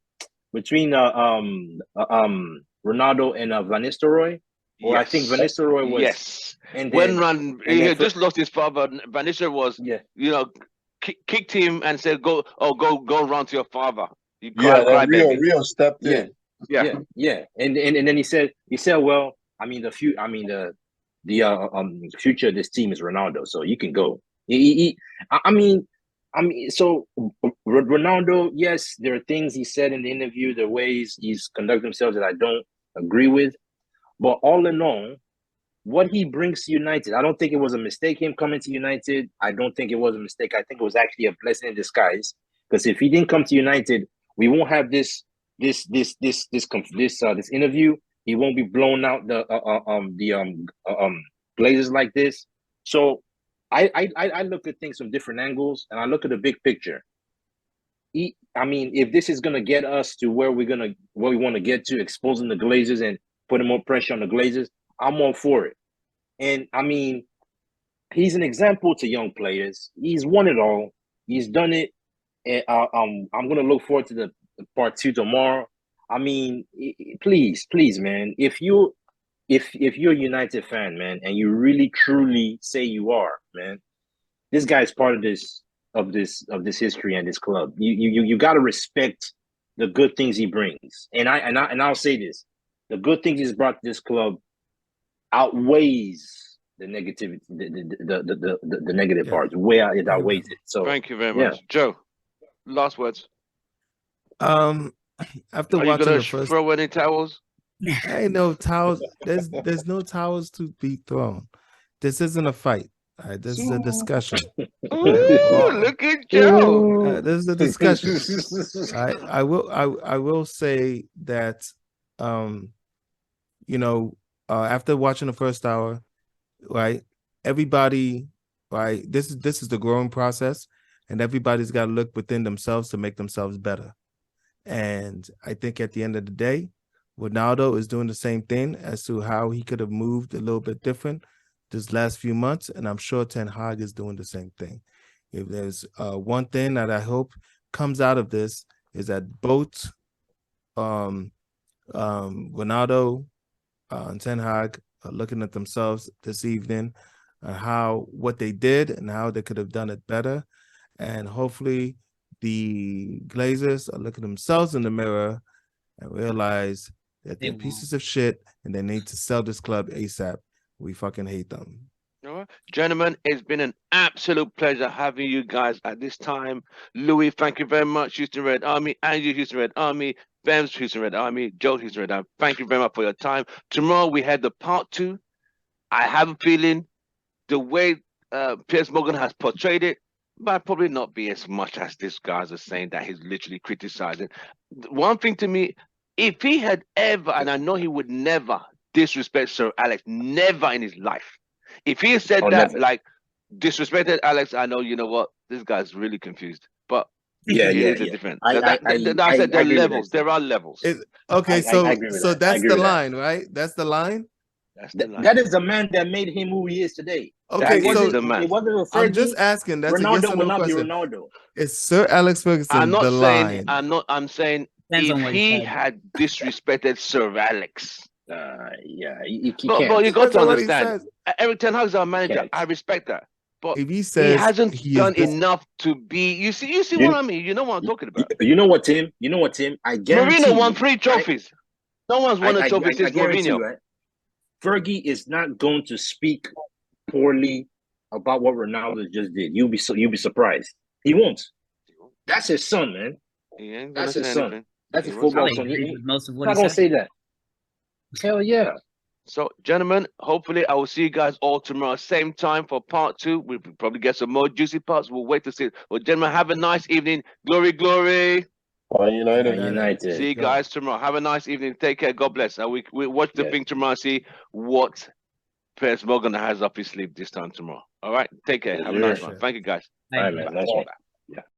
and Van Nistelrooy, or I think Van Nistelrooy was. Yes. And when he had just lost his father, Van Nistelrooy was, kicked him and said, "Go run to your father." Rio stepped in. Yeah. And then he said, well, I mean the future of this team is Ronaldo, so you can go. So Ronaldo, yes, there are things he said in the interview, the ways he's conducted himself that I don't agree with, but all in all, what he brings to United, I don't think it was a mistake him coming to United. I don't think it was a mistake. I think it was actually a blessing in disguise, because if he didn't come to United, we won't have this interview. He won't be blown out the Glazers like this. So I look at things from different angles, and I look at the big picture. If this is gonna get us to where we want to get to, exposing the Glazers and putting more pressure on the Glazers, I'm all for it. And I mean, he's an example to young players. He's won it all. He's done it. And I'm gonna look forward to the part 2 tomorrow. I mean, please, man, if you're a United fan, man, and you really truly say you are, man, this guy's part of this history and this club. You got to respect the good things he brings. And I'll say this: the good things he's brought to this club outweighs the negativity, the negative parts. Where it outweighs it. So thank you very much, Joe. Last words. After Are watching you the first, throw any towels? Ain't no towels. There's no towels to be thrown. This isn't a fight. All right, this is a discussion. Look at Joe. This is a discussion. I will say that, after watching the first hour, right, everybody, right, this is the growing process, and everybody's got to look within themselves to make themselves better. And I think at the end of the day, Ronaldo is doing the same thing as to how he could have moved a little bit different this last few months, and I'm sure Ten Hag is doing the same thing. If there's one thing that I hope comes out of this, is that both Ronaldo and Ten Hag are looking at themselves this evening and what they did and how they could have done it better. And hopefully the Glazers are looking themselves in the mirror and realize that they're pieces of shit and they need to sell this club ASAP. We fucking hate them. All right. Gentlemen, it's been an absolute pleasure having you guys at this time. Louis, thank you very much. Houston Red Army, Andrew, Houston Red Army, Bems, Houston Red Army, Joe, Houston Red Army. Thank you very much for your time. Tomorrow we had the part 2. I have a feeling the way Piers Morgan has portrayed it might probably not be as much as this guys are saying that he's literally criticizing. One thing to me, if he had ever, and I know he would never disrespect Sir Alex, never in his life. If he had said that, never. like, disrespected Alex, I know, you know what, this guy's really confused. But Yeah, it yeah, is a yeah. different. I said there are agree with levels. that. There are levels. Okay, I so agree with that. I that's agree the with that. line, right? That's the line. That's the line. That is the man that made him who he is today. Okay, That is so the man. It wasn't a I'm just Fergie. asking. That's a yes Ronaldo or would no not be question. Ronaldo. Is Sir Alex Ferguson I'm not the saying. line? I'm saying Depends if on what he he said. had disrespected Sir Alex. Yeah, you But can't. you got Depends to on what he understand. says. Eric Ten Hag's our manager. Can't. I respect that. But If he he says hasn't he is done this, enough to be. You see You- what I mean? You know what I'm talking about. You know what, Tim? You know what, Tim? I guarantee Mourinho won you, 3 right? trophies. No one's won a I trophy since guarantee Mourinho. you, right? Fergie is not going to speak poorly about what Ronaldo just did. You'll be surprised. He won't. That's his son, man. He ain't gonna That's say his son. anything. That's He his won't say football Probably son. agrees He's with most of what not he gonna said. say that. Hell yeah. So, gentlemen, hopefully I will see you guys all tomorrow, same time for part 2. We'll probably get some more juicy parts. We'll wait to see it. Well, gentlemen, have a nice evening. Glory, glory. Man United. Man United. See you guys tomorrow. Have a nice evening. Take care. God bless. And we watch the Yes. thing tomorrow. See what Piers Morgan has up his sleeve this time tomorrow. All right. Take care. Yes, Have a nice sir. one. Thank you, guys. All right, man. Nice one. Bye.